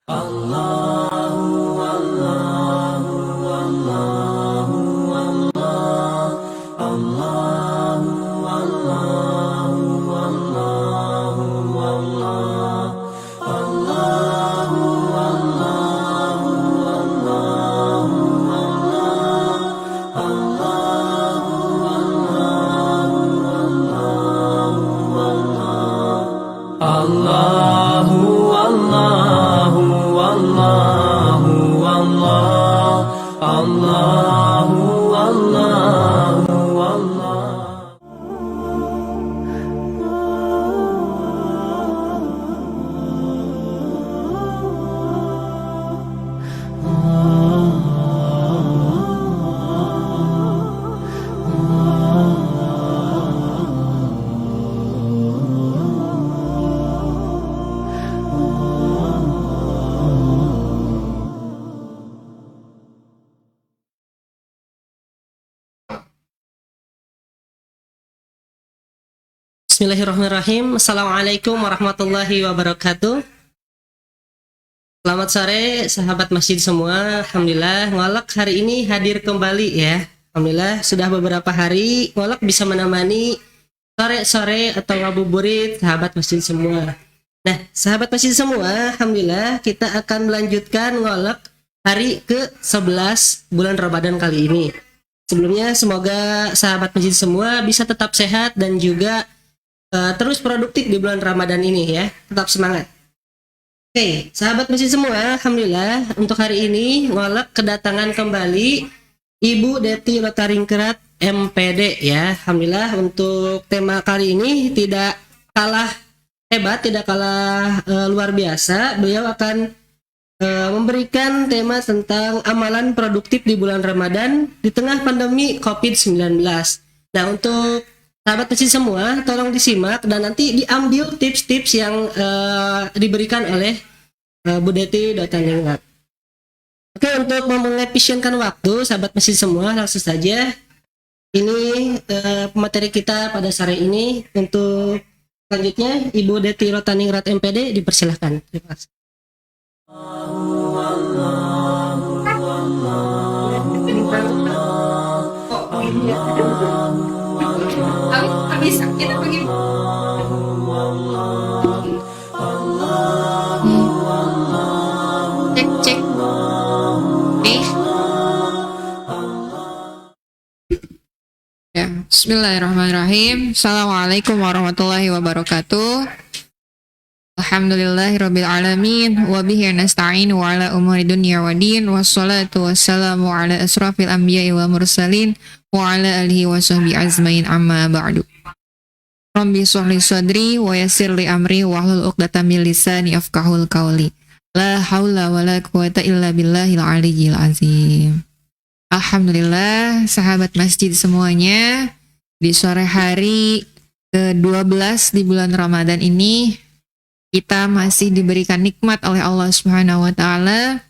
Allahu Allahu Allahu Allah Allahu Allahu Allah. Bismillahirrahmanirrahim. Assalamualaikum warahmatullahi wabarakatuh. Selamat sore sahabat masjid semua. Alhamdulillah Ngolak hari ini hadir kembali ya. Alhamdulillah sudah beberapa hari Ngolak bisa menemani sore-sore atau ngabuburit sahabat masjid semua. Nah sahabat masjid semua, Alhamdulillah kita akan melanjutkan Ngolak hari ke-11 bulan Ramadan kali ini. Sebelumnya semoga sahabat masjid semua bisa tetap sehat dan juga terus produktif di bulan Ramadan ini ya. Tetap semangat. Oke, sahabat masjid semua, Alhamdulillah untuk hari ini Ngolak kedatangan kembali Ibu Deti Lotaringkerat MPD ya. Alhamdulillah untuk tema kali ini tidak kalah hebat, tidak kalah luar biasa. Beliau akan memberikan tema tentang amalan produktif di bulan Ramadan di tengah pandemi COVID-19. Nah untuk sahabat masjid semua, tolong disimak dan nanti diambil tips-tips yang diberikan oleh Bu Deti Lotaringkerat. Oke, untuk mengefisienkan waktu, sahabat masjid semua, langsung saja. Ini pemateri kita pada sore ini. Untuk selanjutnya, Ibu Deti Lotaringkerat MPD dipersilahkan. Terima kasih. Habis kita pergi. Cek. Ya, bismillahirrahmanirrahim. Assalamualaikum warahmatullahi wabarakatuh. Alhamdulillahirabbil alamin wa bihi nasta'in wa ala umuri dunya waddin wassalatu wassalamu ala asrafil anbiya'i wal mursalin wa ala alihi wa sahbihi ajmain amma ba'du. Rabbi shrah sadri wa yassir li amri wa hlul 'uqdatam min lisani yafqahul qawli. La haula wa la quwata illa billahil aliyyil azim. Alhamdulillah sahabat masjid semuanya, di sore hari ke-12 di bulan Ramadan ini kita masih diberikan nikmat oleh Allah Subhanahu wa taala.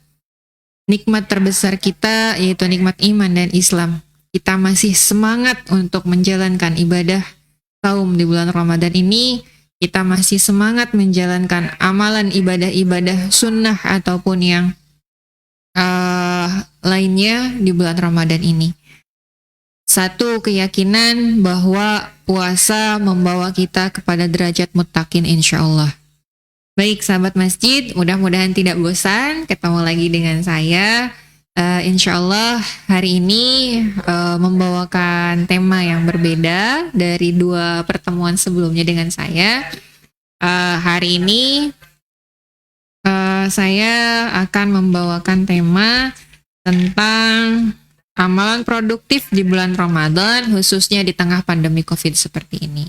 Nikmat terbesar kita yaitu nikmat iman dan Islam. Kita masih semangat untuk menjalankan ibadah saum di bulan Ramadan ini. Kita masih semangat menjalankan amalan ibadah-ibadah sunnah ataupun yang lainnya di bulan Ramadan ini. Satu keyakinan bahwa puasa membawa kita kepada derajat muttaqin insyaallah. Baik sahabat masjid, mudah-mudahan tidak bosan ketemu lagi dengan saya. Insyaallah hari ini membawakan tema yang berbeda dari dua pertemuan sebelumnya dengan saya. Hari ini saya akan membawakan tema tentang amalan produktif di bulan Ramadan, khususnya di tengah pandemi COVID seperti ini.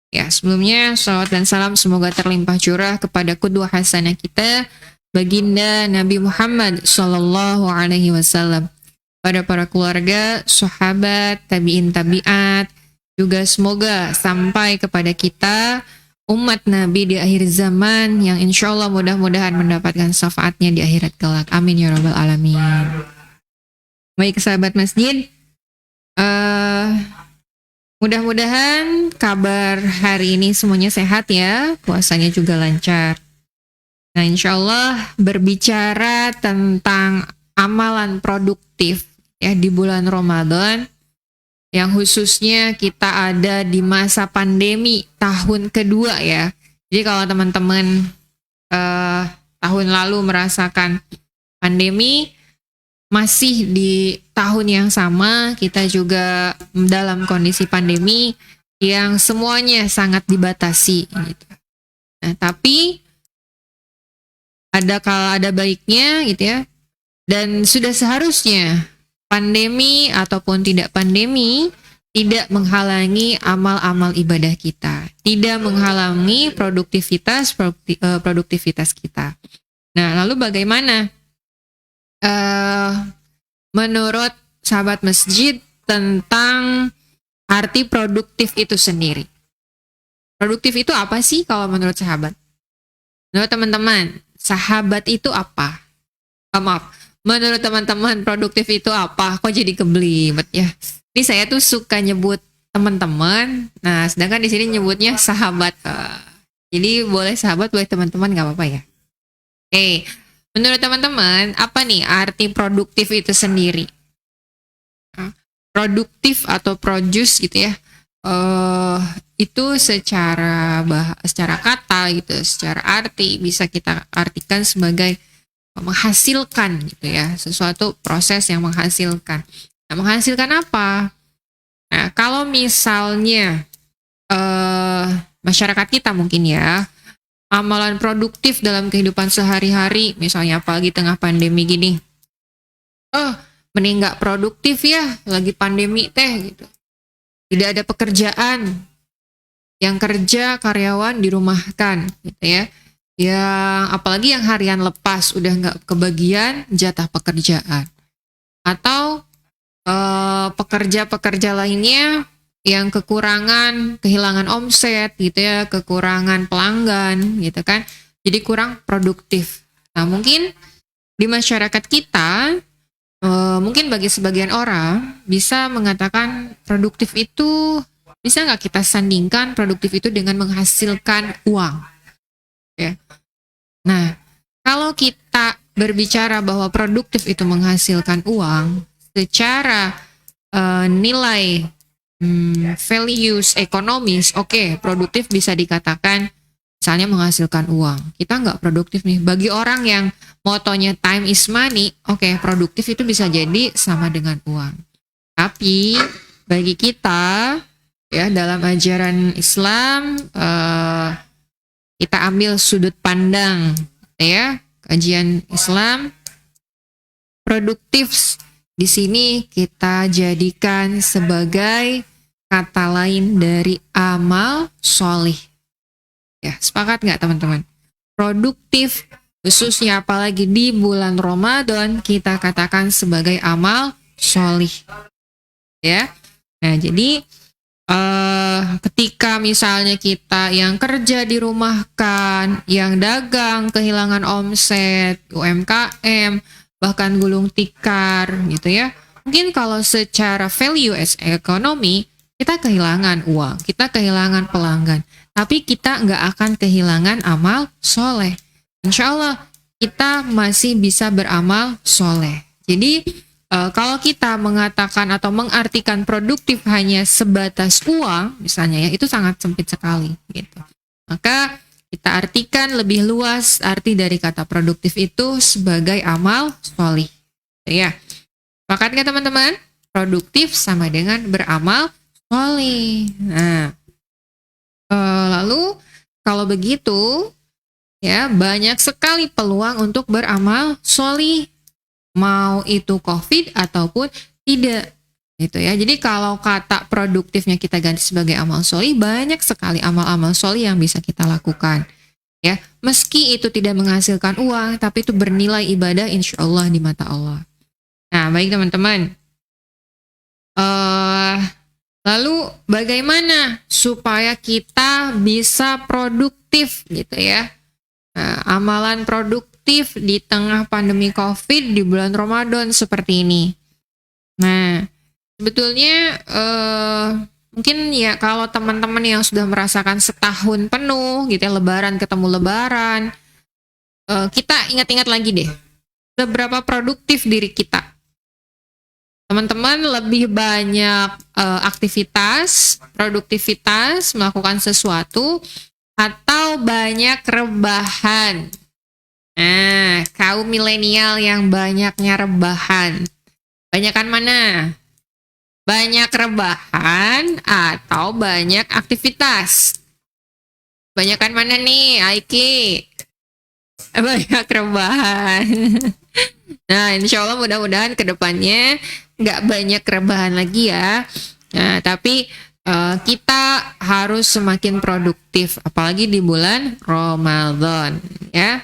Ya, sebelumnya salawat dan salam semoga terlimpah curah kepada qudwah hasanah kita, baginda Nabi Muhammad sallallahu alaihi wasallam, pada para keluarga, sahabat, tabi'in tabi'at, juga semoga sampai kepada kita umat Nabi di akhir zaman yang insya Allah mudah-mudahan mendapatkan syafaatnya di akhirat kelak. Amin ya rabbal alamin. Baik sahabat masjid, mudah-mudahan kabar hari ini semuanya sehat ya, puasanya juga lancar. Nah, insya Allah berbicara tentang amalan produktif ya di bulan Ramadan, yang khususnya kita ada di masa pandemi tahun kedua ya. Jadi kalau teman-teman tahun lalu merasakan pandemi, masih di tahun yang sama, kita juga dalam kondisi pandemi yang semuanya sangat dibatasi gitu. Nah, tapi ada baiknya gitu ya. Dan sudah seharusnya pandemi ataupun tidak pandemi tidak menghalangi amal-amal ibadah kita, tidak menghalangi produktivitas kita. Nah, lalu bagaimana menurut sahabat masjid tentang arti produktif itu sendiri? Produktif itu apa sih kalau menurut sahabat? Menurut teman-teman, sahabat itu apa? Maaf, menurut teman-teman produktif itu apa? Kok jadi kebelimet ya? Ini saya tuh suka nyebut teman-teman. Nah, sedangkan di sini nyebutnya sahabat. Jadi boleh sahabat, boleh teman-teman, nggak apa-apa ya. Oke, menurut teman-teman apa nih arti produktif itu sendiri? Produktif atau produce gitu ya? Itu secara kata gitu, secara arti bisa kita artikan sebagai menghasilkan gitu ya, sesuatu proses yang menghasilkan. Nah, menghasilkan apa? Nah, kalau misalnya masyarakat kita mungkin ya, amalan produktif dalam kehidupan sehari-hari, misalnya apalagi tengah pandemi gini, mending nggak produktif ya, lagi pandemi teh gitu. Tidak ada pekerjaan, yang kerja karyawan dirumahkan gitu ya. Yang apalagi yang harian lepas udah nggak kebagian jatah pekerjaan. Atau pekerja-pekerja lainnya yang kehilangan omset gitu ya, kekurangan pelanggan gitu kan, jadi kurang produktif. Nah, mungkin di masyarakat kita, mungkin bagi sebagian orang bisa mengatakan produktif itu, bisa nggak kita sandingkan produktif itu dengan menghasilkan uang ya. Nah, kalau kita berbicara bahwa produktif itu menghasilkan uang secara nilai values ekonomis, oke, produktif bisa dikatakan misalnya menghasilkan uang. Kita nggak produktif nih. Bagi orang yang motonya time is money, oke, produktif itu bisa jadi sama dengan uang. Tapi bagi kita ya dalam ajaran Islam, kita ambil sudut pandang ya kajian Islam, produktif di sini kita jadikan sebagai kata lain dari amal solih. Ya, sepakat nggak teman-teman? Produktif, khususnya apalagi di bulan Ramadan, kita katakan sebagai amal solih. Ya, nah jadi ketika misalnya kita yang kerja dirumahkan, yang dagang kehilangan omset, UMKM, bahkan gulung tikar gitu ya. Mungkin kalau secara value as ekonomi, kita kehilangan uang, kita kehilangan pelanggan. Tapi kita nggak akan kehilangan amal soleh. Insya Allah kita masih bisa beramal soleh. Jadi kalau kita mengatakan atau mengartikan produktif hanya sebatas uang, misalnya ya, itu sangat sempit sekali gitu. Maka kita artikan lebih luas arti dari kata produktif itu sebagai amal solih. Ya, sepakat nggak teman-teman? Produktif sama dengan beramal solih. Nah, lalu kalau begitu, ya banyak sekali peluang untuk beramal solih. Mau itu COVID ataupun tidak gitu ya. Jadi kalau kata produktifnya kita ganti sebagai amal solih, banyak sekali amal-amal solih yang bisa kita lakukan ya. Meski itu tidak menghasilkan uang, tapi itu bernilai ibadah insya Allah di mata Allah. Nah, baik teman-teman, lalu bagaimana supaya kita bisa produktif gitu ya. Nah, amalan produktif di tengah pandemi COVID di bulan Ramadan seperti ini. Nah, sebetulnya mungkin ya kalau teman-teman yang sudah merasakan setahun penuh gitu ya, lebaran ketemu lebaran, kita ingat-ingat lagi deh, seberapa produktif diri kita. Teman-teman lebih banyak aktivitas, produktivitas, melakukan sesuatu, atau banyak rebahan? Nah, kaum milenial yang banyaknya rebahan. Banyakan mana? Banyak rebahan atau banyak aktivitas? Banyakan mana nih, Aiki? Banyak rebahan. Nah, insya Allah mudah-mudahan ke depannya nggak banyak rebahan lagi ya. Nah, tapi kita harus semakin produktif, apalagi di bulan Ramadan ya.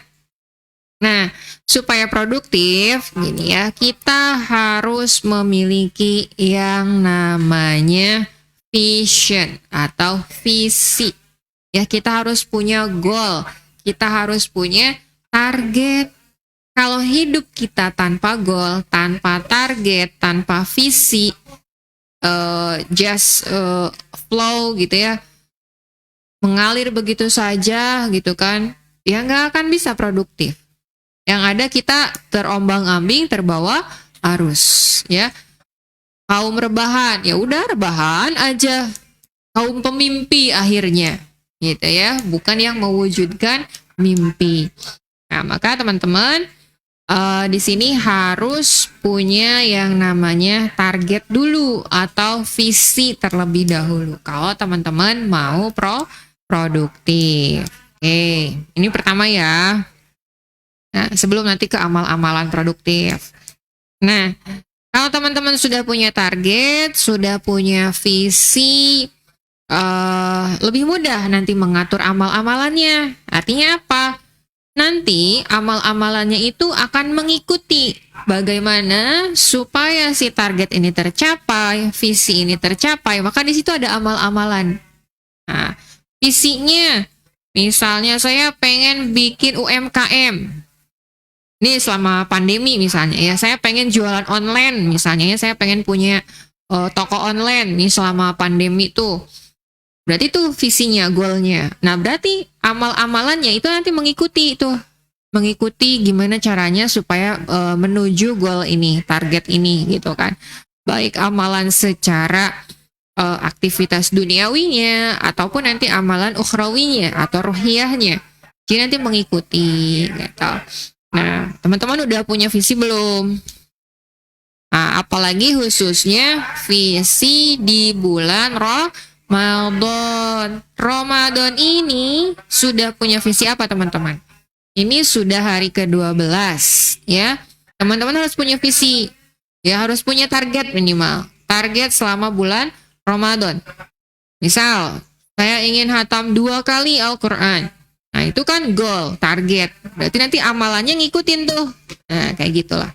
Nah, supaya produktif, gini ya, kita harus memiliki yang namanya vision atau visi. Ya, kita harus punya goal, kita harus punya target. Kalau hidup kita tanpa goal, tanpa target, tanpa visi, just flow gitu ya, mengalir begitu saja gitu kan, ya nggak akan bisa produktif. Yang ada kita terombang-ambing, terbawa arus ya. Kaum rebahan, ya udah rebahan aja. Kaum pemimpi akhirnya gitu ya, bukan yang mewujudkan mimpi. Nah, maka teman-teman di sini harus punya yang namanya target dulu atau visi terlebih dahulu kalau teman-teman mau produktif. Oke, ini pertama ya. Nah, sebelum nanti ke amal-amalan produktif. Nah, kalau teman-teman sudah punya target, sudah punya visi, lebih mudah nanti mengatur amal-amalannya. Artinya apa? Nanti amal-amalannya itu akan mengikuti bagaimana supaya si target ini tercapai, visi ini tercapai. Maka di situ ada amal-amalan. Nah, visinya, misalnya saya pengen bikin UMKM. Ini selama pandemi misalnya ya, saya pengen jualan online misalnya ya, saya pengen punya toko online nih selama pandemi tuh. Berarti itu visinya, goalnya. Nah, berarti amal-amalannya itu nanti mengikuti itu. Mengikuti gimana caranya supaya menuju goal ini, target ini gitu kan. Baik amalan secara aktivitas duniawinya ataupun nanti amalan ukhrawinya atau ruhiyahnya. Jadi nanti mengikuti gitu. Nah, teman-teman udah punya visi belum? Nah, apalagi khususnya visi di bulan Ramadan. Ramadan ini sudah punya visi apa teman-teman? Ini sudah hari ke-12 ya. Teman-teman harus punya visi. Ya, harus punya target minimal. Target selama bulan Ramadan. Misal, saya ingin hatam 2 kali Al-Quran. Nah, itu kan goal, target. Berarti nanti amalannya ngikutin tuh. Nah, kayak gitulah.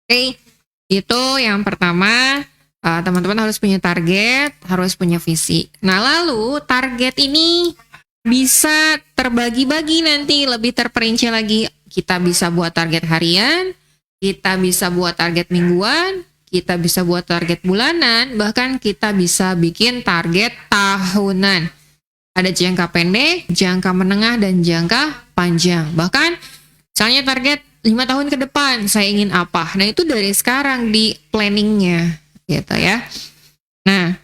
Oke, itu yang pertama. Teman-teman harus punya target, harus punya visi. Nah, lalu target ini bisa terbagi-bagi nanti, lebih terperinci lagi. Kita bisa buat target harian, kita bisa buat target mingguan, kita bisa buat target bulanan, bahkan kita bisa bikin target tahunan. Ada jangka pendek, jangka menengah, dan jangka panjang. Bahkan misalnya target 5 tahun ke depan, saya ingin apa. Nah, itu dari sekarang di planningnya, gitu ya. Nah,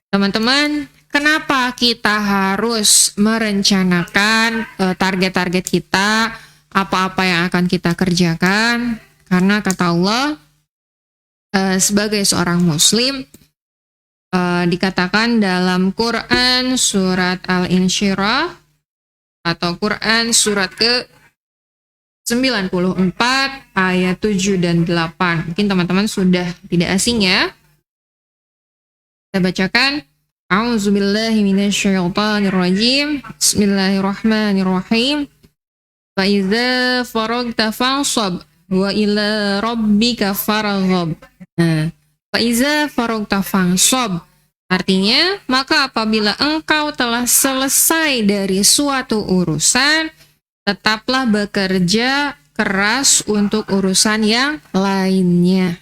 teman-teman, kenapa kita harus merencanakan target-target kita, apa-apa yang akan kita kerjakan? Karena kata Allah, sebagai seorang muslim, dikatakan dalam Quran surat Al-Insyirah atau Quran surat ke-94 ayat 7 dan 8. Mungkin teman-teman sudah tidak asing ya. Saya bacakan. A'udzubillahi minasyaitonirrajim. Bismillahirrahmanirrahim. Fa idza faragta fansab wa ila rabbika farghab. Nah, Faiza faragta fansab. Artinya, maka apabila engkau telah selesai dari suatu urusan, tetaplah bekerja keras untuk urusan yang lainnya.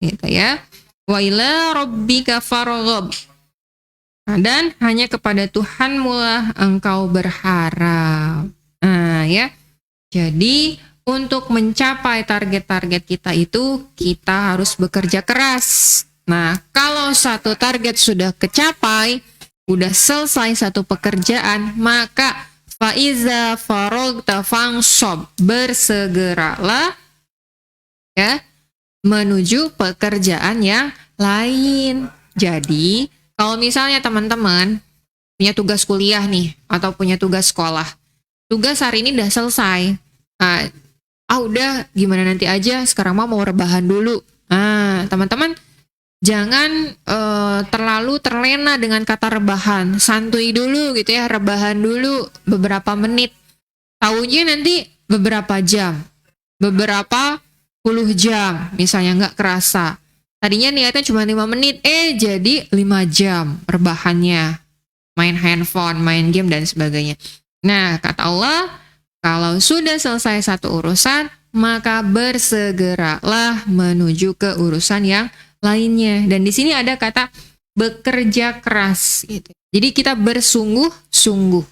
Gitu ya. Wa ila rabbika farghab. Dan hanya kepada Tuhanmu lah engkau berharap. Nah, ya. Jadi untuk mencapai target-target kita itu kita harus bekerja keras. Nah, kalau satu target sudah kecapai, udah selesai satu pekerjaan, maka faiza farogta fangsob, bersegeralah ya menuju pekerjaan yang lain. Jadi, kalau misalnya teman-teman punya tugas kuliah nih atau punya tugas sekolah, tugas hari ini udah selesai. Udah gimana nanti aja, sekarang mau rebahan dulu. Teman-teman jangan terlalu terlena dengan kata rebahan. Santuy dulu gitu ya, rebahan dulu beberapa menit. Taunya nanti beberapa jam, beberapa puluh jam, misalnya nggak kerasa. Tadinya niatnya cuma 5 menit, jadi 5 jam rebahannya. Main handphone, main game, dan sebagainya. Nah, kata Allah, kalau sudah selesai satu urusan, maka bersegeralah menuju ke urusan yang lainnya. Dan di sini ada kata bekerja keras. Gitu. Jadi kita bersungguh-sungguh.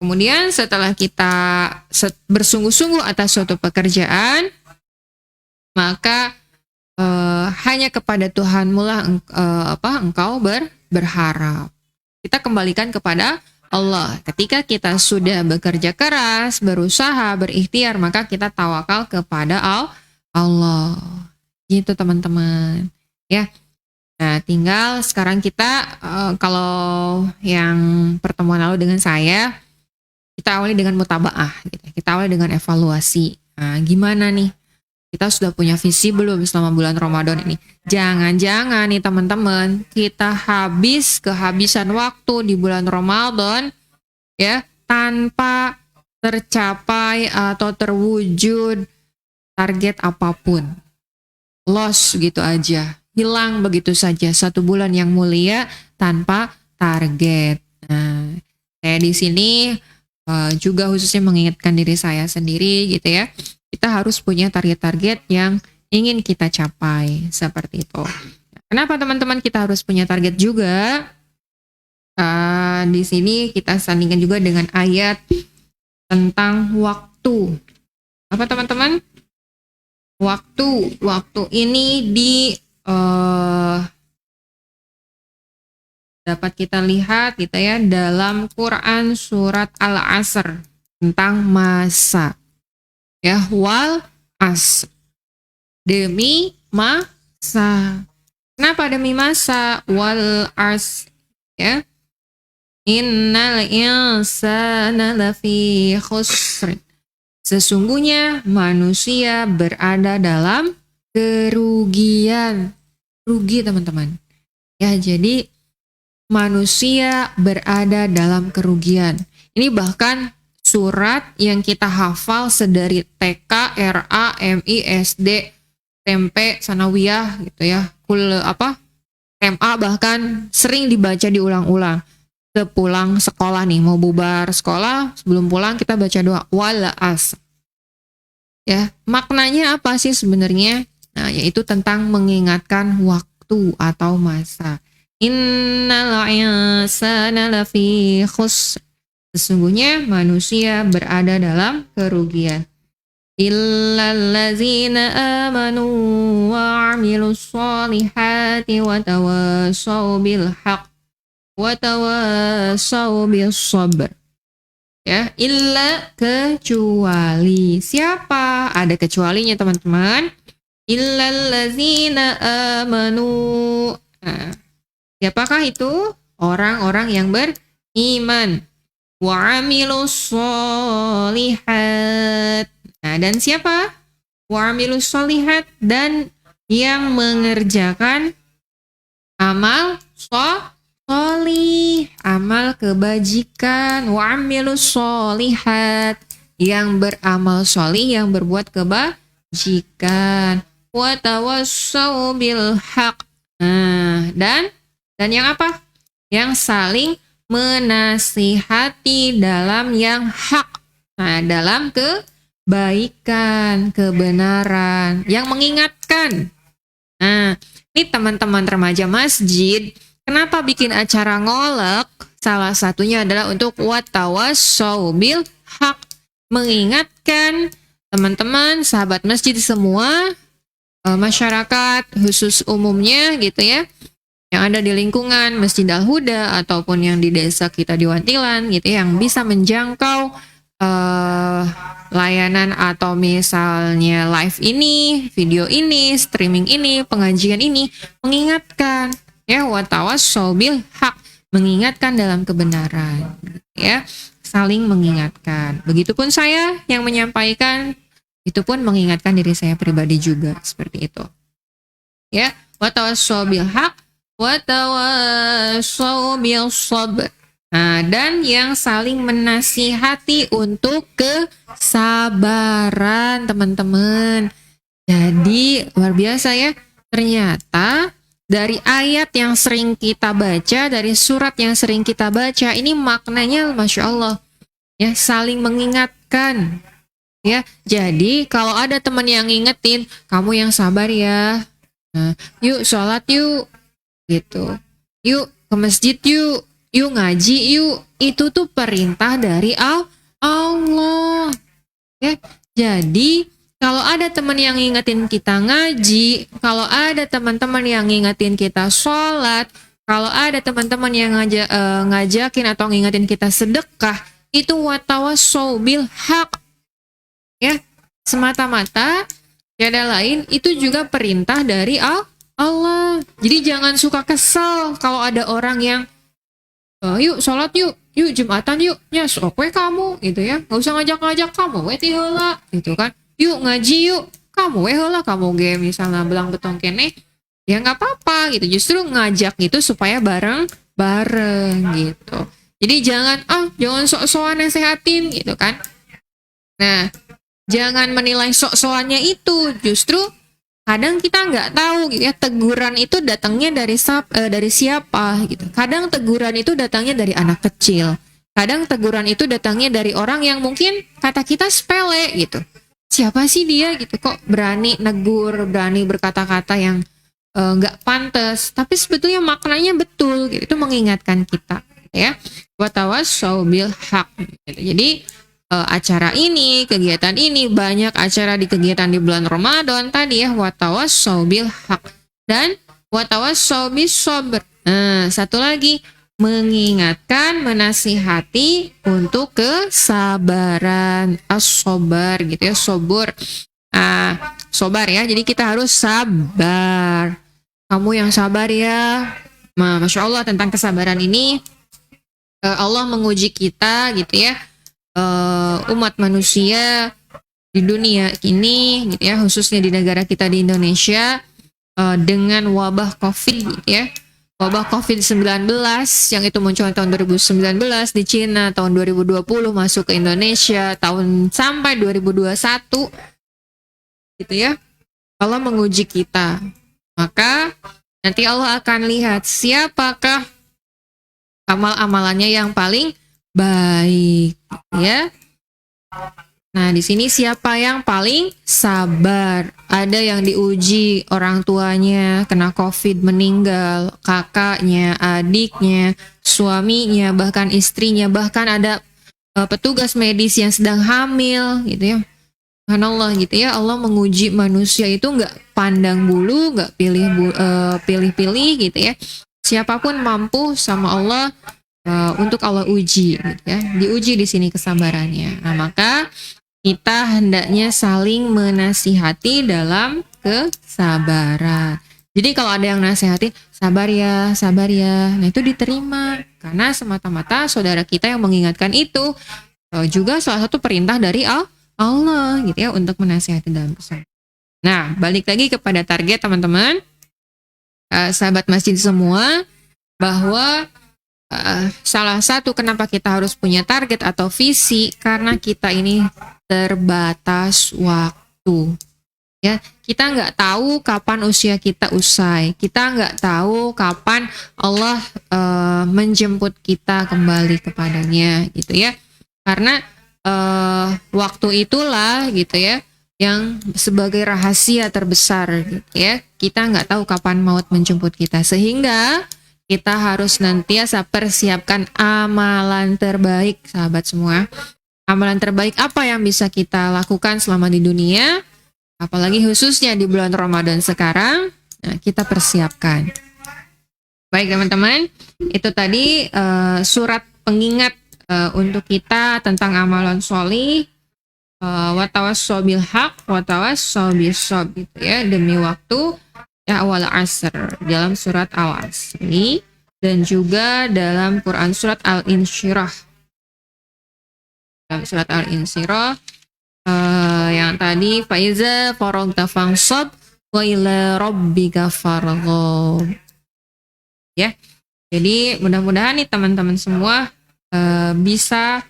Kemudian setelah kita bersungguh-sungguh atas suatu pekerjaan, maka hanya kepada Tuhanmu lah engkau berharap. Kita kembalikan kepada Allah. Ketika kita sudah bekerja keras, berusaha, berikhtiar, maka kita tawakal kepada Allah. Gitu teman-teman. Ya. Nah, tinggal sekarang kita kalau yang pertemuan lalu dengan saya, kita awali dengan mutabaah. Gitu. Kita awali dengan evaluasi. Nah, gimana nih? Kita sudah punya visi belum selama bulan Ramadan ini? Jangan-jangan nih teman-teman, kita kehabisan waktu di bulan Ramadan ya tanpa tercapai atau terwujud target apapun. Loss gitu aja. Hilang begitu saja satu bulan yang mulia tanpa target. Nah, saya di sini juga khususnya mengingatkan diri saya sendiri gitu ya. Kita harus punya target-target yang ingin kita capai, seperti itu. Kenapa teman-teman kita harus punya target juga? Di sini kita sandingkan juga dengan ayat tentang waktu. Apa teman-teman? Waktu ini dapat kita lihat gitu ya dalam Quran surat Al-Asr tentang masa. Ya, wal as, demi masa. Kenapa demi masa? Wal as, ya. Innal insana lafi khusr. Sesungguhnya manusia berada dalam kerugian. Rugi teman-teman. Ya, jadi manusia berada dalam kerugian. Ini bahkan surat yang kita hafal sedari TK, RA, MI, SD, SMP, sanawiyah gitu ya. MA bahkan sering dibaca diulang-ulang. Sepulang sekolah nih, mau bubar sekolah, sebelum pulang kita baca doa wal asr. Ya, maknanya apa sih sebenarnya? Nah, yaitu tentang mengingatkan waktu atau masa. Innal insana lafi khusr. Sesungguhnya manusia berada dalam kerugian. Illallazina amanu wa 'amilus solihati wa tawasaw bil haqq wa tawasaw bis sabr. Ya, illa kecuali. Siapa? Ada kecualinya teman-teman. Illallazina amanu. Nah, siapakah itu? Orang-orang yang beriman. Wa 'amilus solihat. Nah, dan siapa? Wa 'amilus solihat, dan yang mengerjakan amal solih, amal kebajikan. Wa 'amilus solihat, yang beramal solih, yang berbuat kebajikan. Wa tawassaw bil haq. Nah, dan yang apa? Yang saling menasihati dalam yang hak. Nah, dalam kebaikan, kebenaran, yang mengingatkan. Nah, ini teman-teman remaja masjid, kenapa bikin acara ngolek? Salah satunya adalah untuk watawassaw bil haq, mengingatkan teman-teman, sahabat masjid semua, masyarakat khusus umumnya gitu ya, yang ada di lingkungan Masjid Al-Huda ataupun yang di desa kita di Wantilan gitu ya, yang bisa menjangkau layanan atau misalnya live ini, video ini, streaming ini, pengajian ini, mengingatkan ya, watawassaw bil haq, mengingatkan dalam kebenaran ya, saling mengingatkan. Begitupun saya yang menyampaikan, itu pun mengingatkan diri saya pribadi juga seperti itu ya. Watawassaw bil haq, watawassaw bil sabr. Nah, dan yang saling menasihati untuk kesabaran, teman-teman. Jadi luar biasa ya, ternyata dari ayat yang sering kita baca, dari surat yang sering kita baca, ini maknanya Masya Allah ya, saling mengingatkan ya. Jadi kalau ada teman yang ngingetin, kamu yang sabar ya, nah, yuk sholat yuk gitu, yuk ke masjid yuk, yuk ngaji yuk, itu tuh perintah dari Allah ya. Jadi kalau ada teman yang ngingetin kita ngaji, kalau ada teman-teman yang ngingetin kita sholat, kalau ada teman-teman yang ngajakin atau ngingetin kita sedekah, itu watawassaw bil haq ya, semata-mata tiada lain, itu juga perintah dari Allah. Jadi jangan suka kesel kalau ada orang yang yuk sholat yuk, yuk jumatan yuk, nyas oke kamu gitu ya, nggak usah ngajak-ngajak kamu weti heula gitu kan, yuk ngaji yuk, kamu heula, kamu ge misalnya belang betong kene, ya nggak apa-apa gitu, justru ngajak itu supaya bareng gitu. Jadi jangan sok-sokan nasehatin gitu kan. Nah, jangan menilai sok-sokannya itu, justru kadang kita nggak tahu gitu ya, teguran itu datangnya dari siapa gitu. Kadang teguran itu datangnya dari anak kecil. Kadang teguran itu datangnya dari orang yang mungkin kata kita sepele gitu. Siapa sih dia gitu, kok berani negur, berani berkata-kata yang nggak pantas. Tapi sebetulnya maknanya betul gitu. Itu mengingatkan kita gitu ya. Watawassaw bil haq gitu. Jadi acara ini, kegiatan ini, banyak acara di kegiatan di bulan Ramadan tadi ya, watawassaw bil haq dan watawassaw bis sabr. Nah, satu lagi, mengingatkan, menasihati untuk kesabaran, as-sabar gitu ya, sobur. Sobar ya, jadi kita harus sabar. Kamu yang sabar ya. Masya Allah, tentang kesabaran ini Allah menguji kita gitu ya, umat manusia di dunia ini gitu ya, khususnya di negara kita di Indonesia, dengan wabah COVID gitu ya. Wabah COVID-19 yang itu muncul tahun 2019 di Cina, tahun 2020 masuk ke Indonesia, tahun sampai 2021 gitu ya. Allah menguji kita. Maka nanti Allah akan lihat siapakah amal-amalannya yang paling baik ya. Nah, di sini siapa yang paling sabar? Ada yang diuji orang tuanya kena COVID meninggal, kakaknya, adiknya, suaminya, bahkan istrinya, bahkan ada petugas medis yang sedang hamil gitu ya. Subhanallah gitu ya, Allah menguji manusia itu nggak pandang bulu, nggak pilih-pilih gitu ya. Siapapun mampu sama Allah untuk Allah uji gitu ya. Diuji di sini kesabarannya. Nah, maka kita hendaknya saling menasihati dalam kesabaran. Jadi kalau ada yang nasihatin, sabar ya, nah itu diterima. Karena semata-mata saudara kita yang mengingatkan itu juga salah satu perintah dari Allah gitu ya, untuk menasihati dalam kesabaran. Nah, balik lagi kepada target teman-teman, sahabat masjid semua, bahwa salah satu kenapa kita harus punya target atau visi, karena kita ini terbatas waktu ya. Kita nggak tahu kapan usia kita usai, kita nggak tahu kapan Allah menjemput kita kembali kepadanya gitu ya. Karena waktu itulah gitu ya yang sebagai rahasia terbesar gitu ya. Kita nggak tahu kapan maut menjemput kita, sehingga kita harus nantiasa persiapkan amalan terbaik, sahabat semua. amalan terbaik apa yang bisa kita lakukan selama di dunia, apalagi khususnya di bulan Ramadan sekarang. Nah, kita persiapkan. Baik teman-teman, itu tadi surat pengingat untuk kita tentang amalan sholih, watawassaw bil haq, watawassaw bisob, gitu ya, demi waktu ya awal asr dalam surat Al-Asri, dan juga dalam Quran surat Al-Insyirah. Dalam surat Al-Insyirah yang tadi faiza faragta fansab wa ila rabbika farghab. Ya. Jadi mudah-mudahan nih teman-teman semua bisa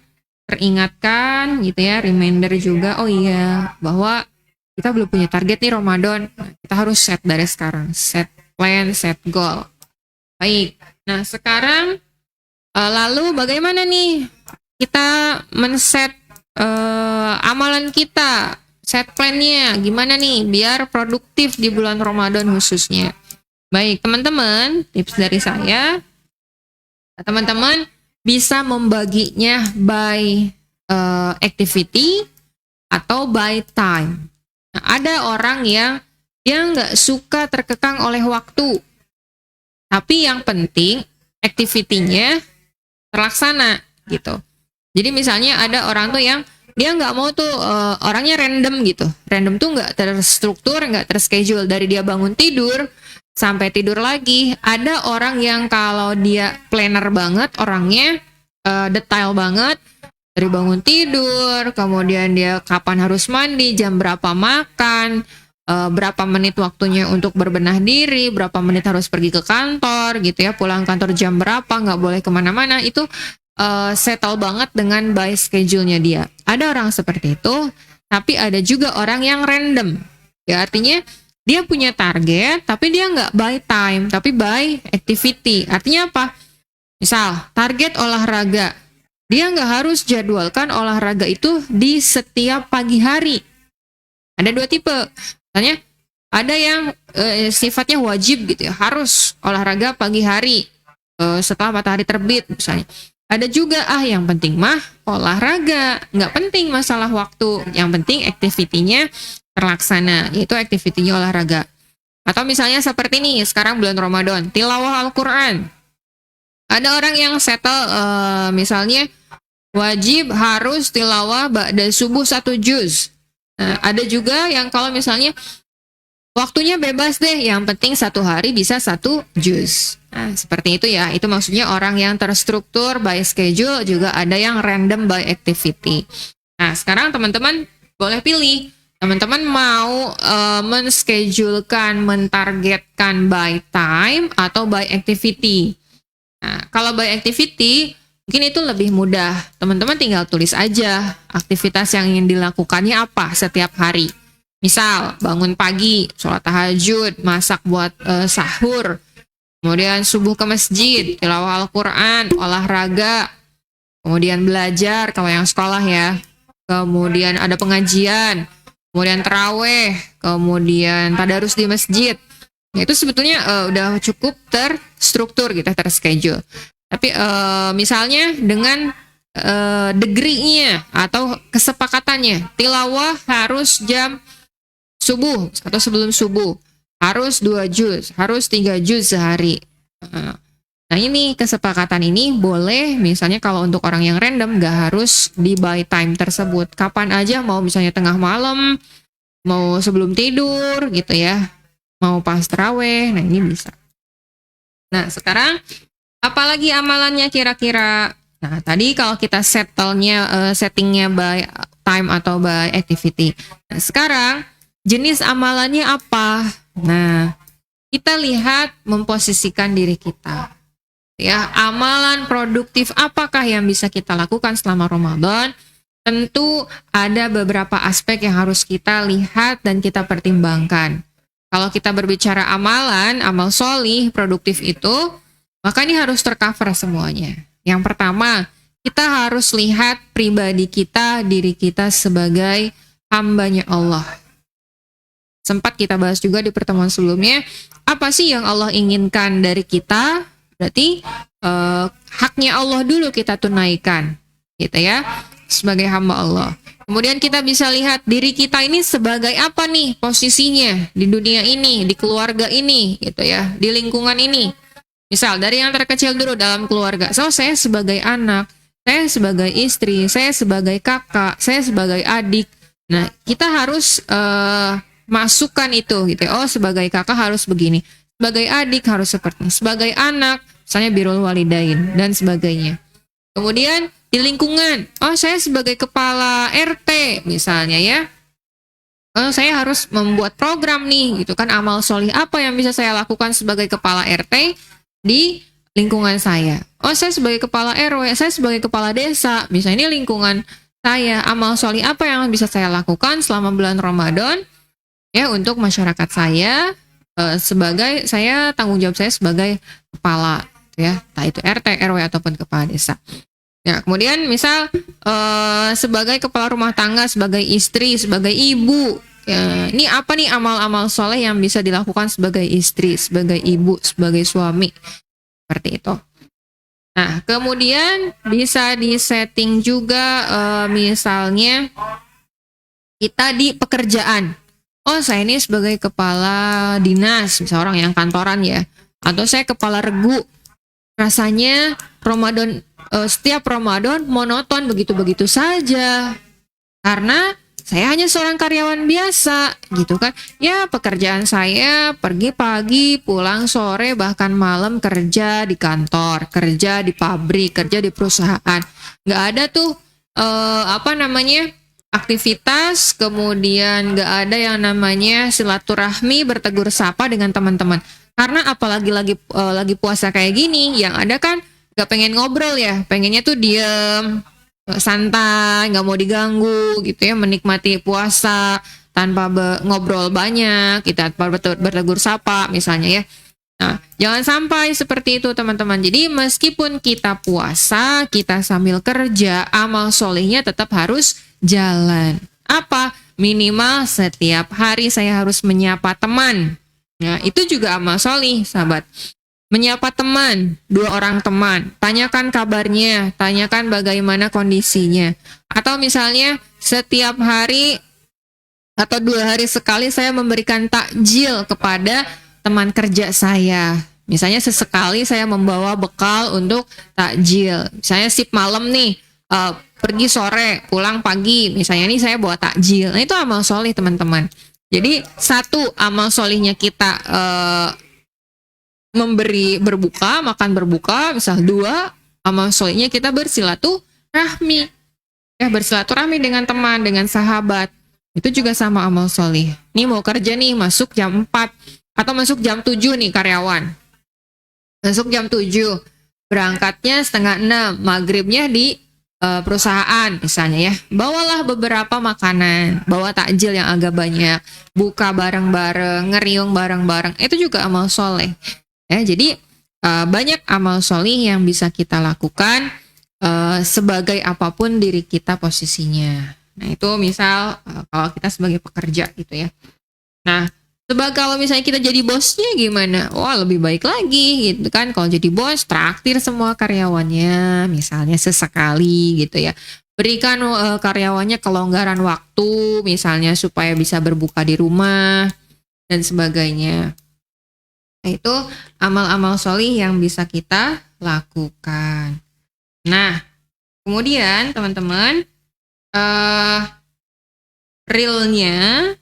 teringatkan gitu ya, reminder juga, oh iya bahwa kita belum punya target nih Ramadan. Nah, kita harus set dari sekarang, set plan, set goal. Baik. Nah, sekarang lalu bagaimana nih kita men-set amalan kita, set plan-nya gimana nih biar produktif di bulan Ramadan khususnya. Baik, teman-teman, tips dari saya, teman-teman bisa membaginya by activity atau by time. Nah, ada orang yang dia nggak suka terkekang oleh waktu, tapi yang penting activity-nya terlaksana gitu. Jadi misalnya ada orang tuh yang dia nggak mau tuh orangnya random gitu. Random tuh nggak terstruktur, nggak terschedule dari dia bangun tidur sampai tidur lagi. Ada orang yang kalau dia planner banget orangnya, detail banget, dari bangun tidur, kemudian dia kapan harus mandi, jam berapa makan, berapa menit waktunya untuk berbenah diri, berapa menit harus pergi ke kantor gitu ya, pulang kantor jam berapa, nggak boleh kemana-mana, itu settle banget dengan by schedule-nya dia. Ada orang seperti itu, tapi ada juga orang yang random. Ya artinya dia punya target, tapi dia nggak by time, tapi by activity. Artinya apa? Misal, target olahraga. Dia nggak harus jadwalkan olahraga itu di setiap pagi hari. Ada dua tipe. Misalnya, ada yang sifatnya wajib gitu ya, harus olahraga pagi hari setelah matahari terbit misalnya. Ada juga yang penting mah olahraga, nggak penting masalah waktu, yang penting activity-nya terlaksana, yaitu activity-nya olahraga. Atau misalnya seperti ini, sekarang bulan Ramadan, tilawah Al-Quran. Ada orang yang settle misalnya wajib harus tilawah ba'da subuh 1 juz. Nah, ada juga yang kalau misalnya waktunya bebas deh, yang penting 1 hari bisa 1 juz. Nah, seperti itu ya. Itu maksudnya orang yang terstruktur by schedule, juga ada yang random by activity. Nah, sekarang teman-teman boleh pilih. Teman-teman mau menschedulekan, mentargetkan by time atau by activity. Nah, kalau by activity, mungkin itu lebih mudah. Teman-teman tinggal tulis aja aktivitas yang ingin dilakukannya apa setiap hari. Misal, bangun pagi, sholat tahajud, masak buat sahur, kemudian subuh ke masjid, tilawah Al-Quran, olahraga, kemudian belajar, kalau yang sekolah ya, kemudian ada pengajian, kemudian taraweh, kemudian tadarus di masjid. Ya, itu sebetulnya udah cukup terstruktur gitu, terschedule. Tapi misalnya dengan degree-nya atau kesepakatannya, tilawah harus jam subuh atau sebelum subuh, harus 2 juz, harus 3 juz sehari. Nah, ini kesepakatan ini boleh misalnya kalau untuk orang yang random nggak harus di by time tersebut. Kapan aja, mau misalnya tengah malam, mau sebelum tidur gitu ya, mau pas taraweh, nah ini bisa. Nah, sekarang apalagi amalannya kira-kira? Nah, tadi kalau kita settingnya by time atau by activity. Nah, sekarang jenis amalannya apa? Nah, kita lihat memposisikan diri kita. Ya, amalan produktif apakah yang bisa kita lakukan selama Ramadan? Tentu ada beberapa aspek yang harus kita lihat dan kita pertimbangkan. Kalau kita berbicara amalan, amal sholih, produktif itu, maka ini harus tercover semuanya. Yang pertama, kita harus lihat pribadi kita, diri kita sebagai hambanya Allah. Sempat kita bahas juga di pertemuan sebelumnya, apa sih yang Allah inginkan dari kita? Berarti haknya Allah dulu kita tunaikan, gitu ya. sebagai hamba Allah. Kemudian kita bisa lihat diri kita ini sebagai apa nih posisinya di dunia ini, di keluarga ini gitu ya, di lingkungan ini. Misal dari yang terkecil dulu dalam keluarga. So, saya sebagai anak, saya sebagai istri, saya sebagai kakak, saya sebagai adik. Nah, kita harus masukkan itu gitu ya. Oh, sebagai kakak harus begini. Sebagai adik harus seperti ini. Sebagai anak, misalnya birrul walidain dan sebagainya. Kemudian di lingkungan, oh saya sebagai kepala RT misalnya ya, oh saya harus membuat program nih gitu kan, amal solih apa yang bisa saya lakukan sebagai kepala RT di lingkungan saya. Oh saya sebagai kepala RW, saya sebagai kepala desa, misalnya ini lingkungan saya, amal solih apa yang bisa saya lakukan selama bulan Ramadan ya untuk masyarakat saya, sebagai saya tanggung jawab saya sebagai kepala ya, entah itu RT, RW ataupun kepala desa. Ya, kemudian misal sebagai kepala rumah tangga, sebagai istri, sebagai ibu, ya, ini apa nih amal-amal soleh yang bisa dilakukan sebagai istri, sebagai ibu, sebagai suami, seperti itu. Nah, kemudian bisa disetting juga misalnya kita di pekerjaan. Oh, saya ini sebagai kepala dinas, misalnya orang yang kantoran ya, atau saya kepala regu. Rasanya Ramadan, setiap Ramadan monoton begitu-begitu saja karena saya hanya seorang karyawan biasa gitu kan ya, pekerjaan saya pergi pagi pulang sore bahkan malam, kerja di kantor, kerja di pabrik, kerja di perusahaan, nggak ada tuh aktivitas, kemudian nggak ada yang namanya silaturahmi, bertegur sapa dengan teman-teman. Karena apalagi lagi puasa kayak gini, yang ada kan gak pengen ngobrol ya, pengennya tuh diem, santai, gak mau diganggu gitu ya, menikmati puasa tanpa ngobrol banyak, kita bertegur sapa misalnya ya. Nah, jangan sampai seperti itu teman-teman. Jadi meskipun kita puasa, kita sambil kerja, amal solehnya tetap harus jalan. Apa? Minimal setiap hari saya harus menyapa teman. Nah, itu juga amal solih, sahabat. Menyapa teman, 2 orang teman, tanyakan kabarnya, tanyakan bagaimana kondisinya. Atau misalnya setiap hari atau 2 hari sekali saya memberikan takjil kepada teman kerja saya. Misalnya sesekali saya membawa bekal untuk takjil. Misalnya sip malam nih, pergi sore, pulang pagi. Misalnya ini saya bawa takjil. Nah, itu amal solih teman-teman. Jadi satu, amal solihnya kita memberi berbuka, makan berbuka. Misal 2, amal solihnya kita bersilaturahmi. Ya, bersilaturahmi dengan teman, dengan sahabat. Itu juga sama amal solih. Nih mau kerja nih, masuk jam 4 atau masuk jam 7 nih karyawan. Masuk jam 7, berangkatnya setengah 6, maghribnya di perusahaan misalnya ya, bawalah beberapa makanan, bawa takjil yang agak banyak, buka bareng-bareng, ngeriung bareng-bareng, itu juga amal soleh ya. Jadi banyak amal soleh yang bisa kita lakukan sebagai apapun diri kita posisinya. Nah itu misal kalau kita sebagai pekerja gitu ya. Nah sebab kalau misalnya kita jadi bosnya gimana? Wah lebih baik lagi gitu kan. Kalau jadi bos, traktir semua karyawannya, misalnya sesekali gitu ya. Berikan karyawannya kelonggaran waktu, misalnya supaya bisa berbuka di rumah dan sebagainya. Nah, itu amal-amal solih yang bisa kita lakukan. Nah, kemudian teman-teman, realnya,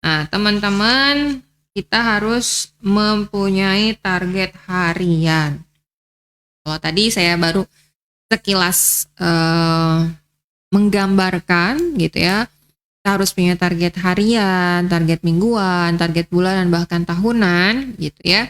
nah, teman-teman, kita harus mempunyai target harian. Kalau tadi saya baru sekilas menggambarkan gitu ya, kita harus punya target harian, target mingguan, target bulanan, bahkan tahunan gitu ya.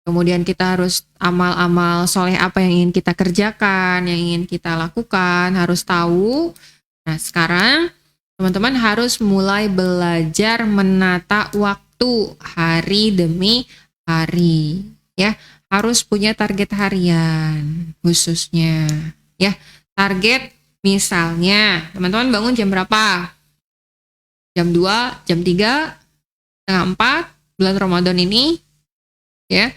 Kemudian kita harus amal-amal soleh apa yang ingin kita kerjakan, yang ingin kita lakukan, harus tahu. Nah sekarang teman-teman harus mulai belajar menata waktu hari demi hari ya. Harus punya target harian khususnya ya. Target misalnya teman-teman bangun jam berapa? Jam 2, jam 3, setengah 4 bulan Ramadan ini ya.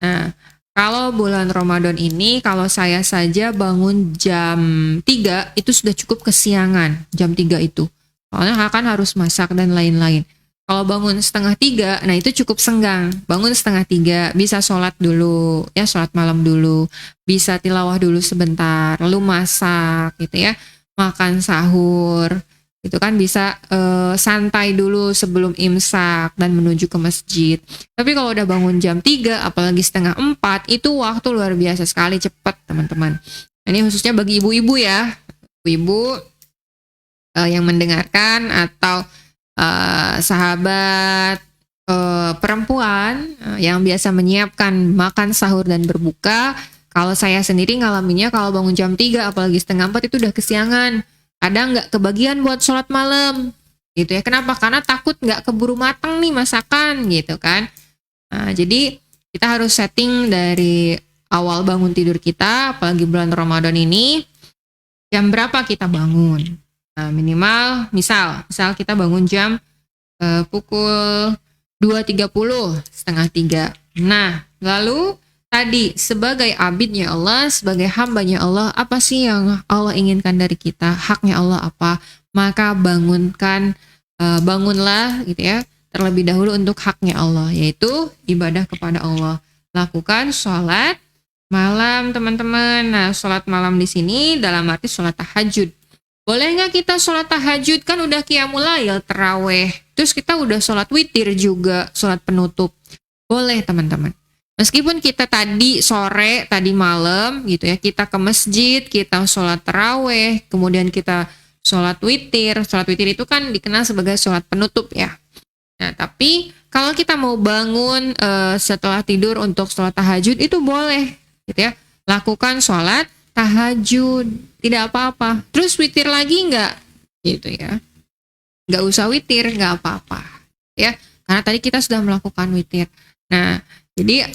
Nah, Kalau bulan Ramadan ini, kalau saya saja bangun jam 3 itu sudah cukup kesiangan, jam 3 itu. Soalnya kan harus masak dan lain-lain. Kalau bangun setengah 3, nah itu cukup senggang. Bangun setengah 3, bisa sholat dulu, ya sholat malam dulu. Bisa tilawah dulu sebentar, lalu masak gitu ya. Makan sahur, itu kan bisa santai dulu sebelum imsak dan menuju ke masjid. Tapi kalau udah bangun jam 3, apalagi setengah 4, itu waktu luar biasa sekali, cepat teman-teman. Ini khususnya bagi ibu-ibu ya. Ibu yang mendengarkan atau sahabat perempuan yang biasa menyiapkan makan sahur dan berbuka. Kalau saya sendiri ngalaminnya kalau bangun jam 3 apalagi setengah 4 itu udah kesiangan. Ada nggak kebagian buat sholat malam gitu ya. Kenapa? Karena takut nggak keburu matang nih masakan gitu kan. Nah, jadi kita harus setting dari awal bangun tidur kita, apalagi bulan Ramadan ini, jam berapa kita bangun. Nah, minimal misal kita bangun jam pukul 2.30, setengah 3. Nah, lalu tadi sebagai abidnya Allah, sebagai hambanya Allah, apa sih yang Allah inginkan dari kita? Haknya Allah apa? Maka bangunlah gitu ya, terlebih dahulu untuk haknya Allah, yaitu ibadah kepada Allah. Lakukan sholat malam teman-teman. Nah, sholat malam di sini dalam arti sholat tahajud. Boleh nggak kita sholat tahajud? Kan udah qiyamul lail, terawih. Terus kita udah sholat witir juga, sholat penutup. Boleh teman-teman. Meskipun kita tadi sore, tadi malam gitu ya, kita ke masjid, kita sholat taraweh, kemudian kita sholat witir. Sholat witir itu kan dikenal sebagai sholat penutup ya. Nah, tapi kalau kita mau bangun setelah tidur untuk sholat tahajud, itu boleh gitu ya. Lakukan sholat tahajud, tidak apa-apa. Terus witir lagi nggak? Gitu ya. Nggak usah witir, nggak apa-apa. Ya, karena tadi kita sudah melakukan witir. Nah, jadi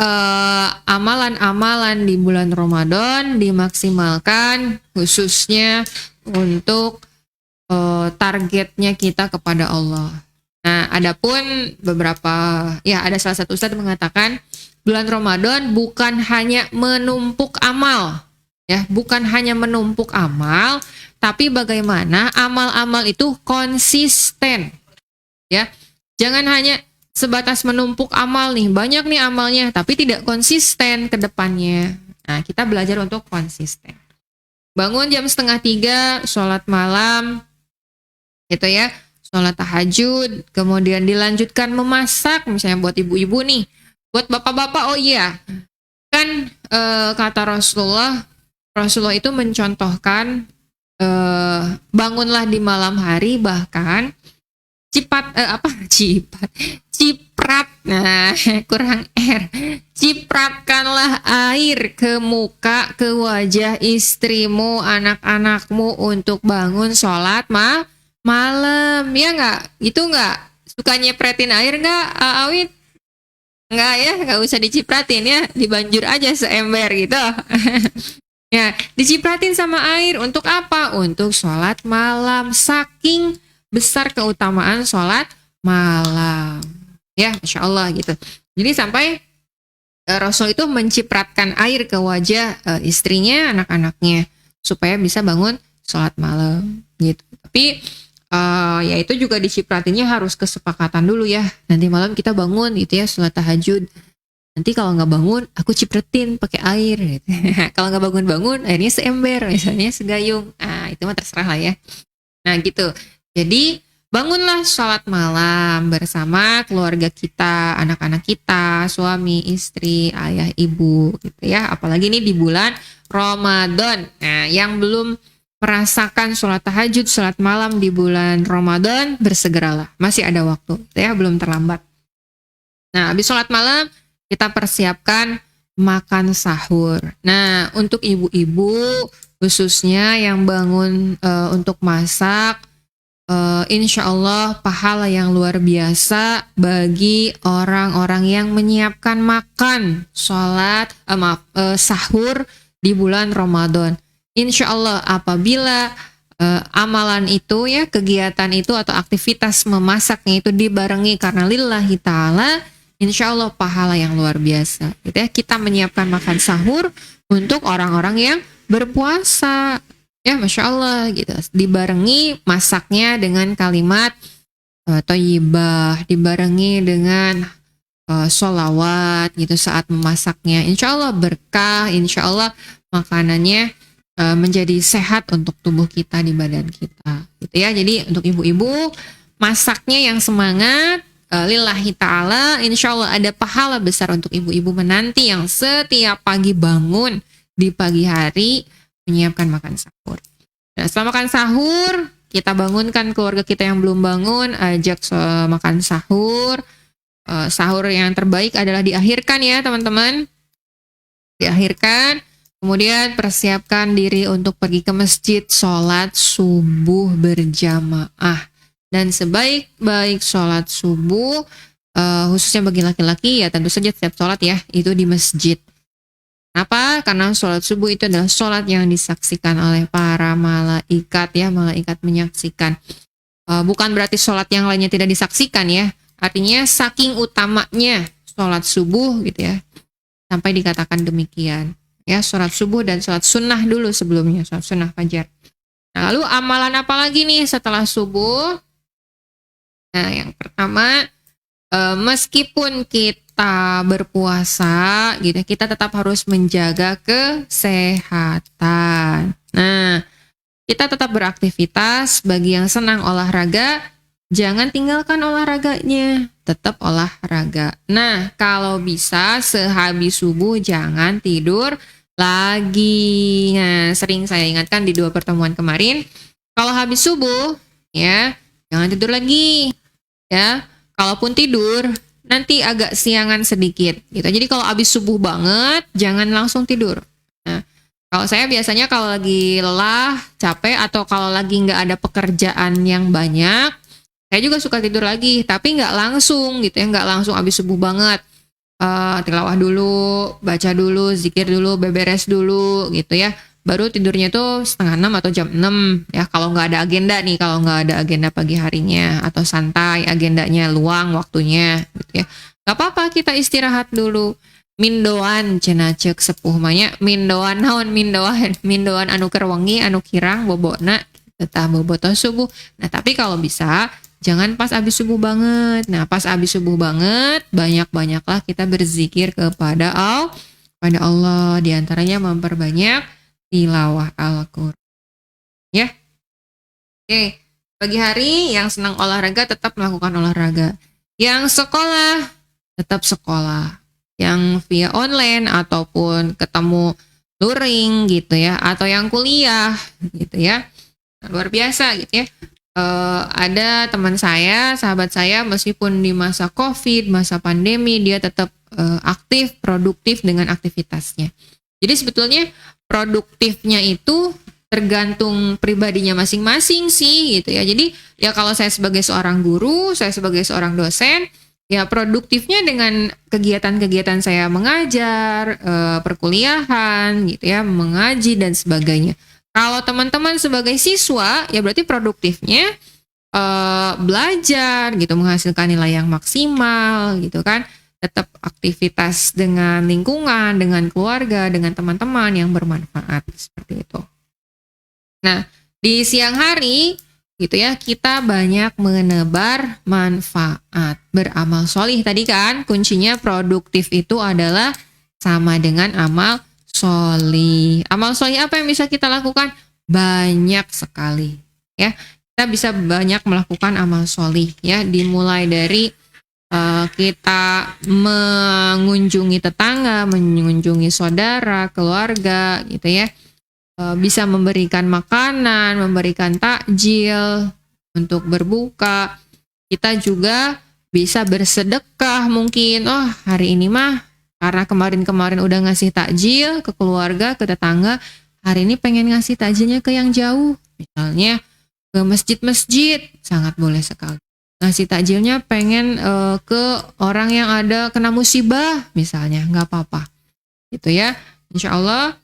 amalan-amalan di bulan Ramadan dimaksimalkan khususnya untuk targetnya kita kepada Allah. Nah, adapun ada salah satu ustadz mengatakan bulan Ramadan bukan hanya menumpuk amal, ya, bukan hanya menumpuk amal, tapi bagaimana amal-amal itu konsisten, ya, jangan hanya sebatas menumpuk amal nih, banyak nih amalnya, tapi tidak konsisten ke depannya. Nah, kita belajar untuk konsisten. Bangun jam setengah 3, sholat malam, gitu ya, sholat tahajud, kemudian dilanjutkan memasak, misalnya buat ibu-ibu nih, buat bapak-bapak, oh iya, kan kata Rasulullah itu mencontohkan bangunlah di malam hari, bahkan ciprat, nah kurang cipratkanlah air ke muka, ke wajah istrimu, anak-anakmu untuk bangun sholat malam, ya nggak? Gitu nggak? Suka nyepretin air nggak, Awit? Nggak ya, nggak usah dicipratin ya, dibanjur aja seember gitu. Ya, dicipratin sama air untuk apa? Untuk sholat malam, saking besar keutamaan sholat malam, ya, Masya Allah gitu. Jadi sampai Rasul itu mencipratkan air ke wajah istrinya, anak-anaknya, supaya bisa bangun sholat malam gitu. Tapi ya itu juga dicipratinnya harus kesepakatan dulu ya. Nanti malam kita bangun gitu ya, sholat tahajud. Nanti kalau nggak bangun, aku cipretin pakai air. Gitu. Kalau nggak bangun-bangun, airnya seember, misalnya segayung. Ah, itu mah terserah lah ya. Nah gitu. Jadi bangunlah sholat malam bersama keluarga kita, anak-anak kita, suami, istri, ayah, ibu, gitu ya. Apalagi ini di bulan Ramadan. Nah, yang belum merasakan sholat tahajud, sholat malam di bulan Ramadan, bersegeralah. Masih ada waktu, gitu ya, belum terlambat. Nah, habis sholat malam, kita persiapkan makan sahur. Nah, untuk ibu-ibu khususnya yang bangun untuk masak, insya Allah pahala yang luar biasa bagi orang-orang yang menyiapkan makan sahur di bulan Ramadan. Insya Allah apabila amalan itu ya, kegiatan itu atau aktivitas memasaknya itu dibarengi karena lillahi ta'ala, insya Allah pahala yang luar biasa gitu ya. Kita menyiapkan makan sahur untuk orang-orang yang berpuasa ya, Masya Allah gitu, dibarengi masaknya dengan kalimat thayyibah, dibarengi dengan sholawat gitu saat memasaknya. Insya Allah berkah, insya Allah makanannya menjadi sehat untuk tubuh kita, di badan kita gitu ya. Jadi untuk ibu-ibu, masaknya yang semangat, lillahi ta'ala, insya Allah ada pahala besar untuk ibu-ibu menanti yang setiap pagi bangun di pagi hari menyiapkan makan sahur. Nah, setelah makan sahur, kita bangunkan keluarga kita yang belum bangun, ajak makan sahur. Sahur yang terbaik adalah diakhirkan ya teman-teman. Diakhirkan, kemudian persiapkan diri untuk pergi ke masjid, sholat subuh berjamaah. Dan sebaik-baik sholat subuh, khususnya bagi laki-laki ya tentu saja setiap sholat ya, itu di masjid. Kenapa? Karena sholat subuh itu adalah sholat yang disaksikan oleh para malaikat ya, malaikat menyaksikan. Bukan berarti sholat yang lainnya tidak disaksikan ya, artinya saking utamanya sholat subuh gitu ya, sampai dikatakan demikian. Ya, sholat subuh dan sholat sunnah dulu sebelumnya, sholat sunnah fajar. Nah, lalu amalan apa lagi nih setelah subuh? Nah, yang pertama, meskipun kita berpuasa gitu, kita tetap harus menjaga kesehatan. Nah, kita tetap beraktivitas. Bagi yang senang olahraga, jangan tinggalkan olahraganya, tetap olahraga. Nah, kalau bisa sehabis subuh jangan tidur lagi. Nah, sering saya ingatkan di 2 pertemuan kemarin, kalau habis subuh ya jangan tidur lagi ya. Kalaupun tidur nanti agak siangan sedikit gitu. Jadi kalau habis subuh banget jangan langsung tidur. Nah, kalau saya biasanya kalau lagi lelah, capek, atau kalau lagi nggak ada pekerjaan yang banyak, saya juga suka tidur lagi, tapi nggak langsung gitu ya, nggak langsung habis subuh banget. Tilawah dulu, baca dulu, zikir dulu, beberes dulu gitu ya. Baru tidurnya tuh 5:30 atau jam 6 ya, kalau nggak ada agenda nih, kalau nggak ada agenda pagi harinya atau santai, agendanya luang waktunya gitu ya. Nggak apa-apa, kita istirahat dulu. Mindoan cenah ceuk sepuh manya, mindoan naon mindoan anu keur wengi, anu kirang bobona tetah bobotoh subuh. Nah, tapi kalau bisa jangan pas habis subuh banget. Nah, pas habis subuh banget, banyak-banyaklah kita berzikir kepada Allah. Di antaranya memperbanyak tilawah Al-Qur'an. Ya. Oke, pagi hari yang senang olahraga tetap melakukan olahraga. Yang sekolah tetap sekolah. Yang via online ataupun ketemu luring gitu ya, atau yang kuliah gitu ya. Luar biasa gitu ya. Ada teman saya, sahabat saya, meskipun di masa COVID, masa pandemi, dia tetap aktif, produktif dengan aktivitasnya. Jadi sebetulnya produktifnya itu tergantung pribadinya masing-masing sih gitu ya. Jadi ya kalau saya sebagai seorang guru, saya sebagai seorang dosen, ya produktifnya dengan kegiatan-kegiatan saya mengajar, perkuliahan gitu ya, mengaji dan sebagainya. Kalau teman-teman sebagai siswa, ya berarti produktifnya belajar gitu, menghasilkan nilai yang maksimal gitu kan. Tetap aktivitas dengan lingkungan, dengan keluarga, dengan teman-teman yang bermanfaat seperti itu. Nah, di siang hari gitu ya, kita banyak menebar manfaat, beramal solih. Tadi kan kuncinya produktif itu adalah sama dengan amal solih. Amal solih apa yang bisa kita lakukan? Banyak sekali ya. Kita bisa banyak melakukan amal solih ya, dimulai dari kita mengunjungi tetangga, mengunjungi saudara, keluarga gitu ya. Bisa memberikan makanan, memberikan takjil untuk berbuka. Kita juga bisa bersedekah mungkin. Oh, hari ini mah karena kemarin-kemarin udah ngasih takjil ke keluarga, ke tetangga, hari ini pengen ngasih takjilnya ke yang jauh. Misalnya ke masjid-masjid, sangat boleh sekali. Ngasih takjilnya pengen ke orang yang ada kena musibah, misalnya, nggak apa-apa. Gitu ya. Insya Allah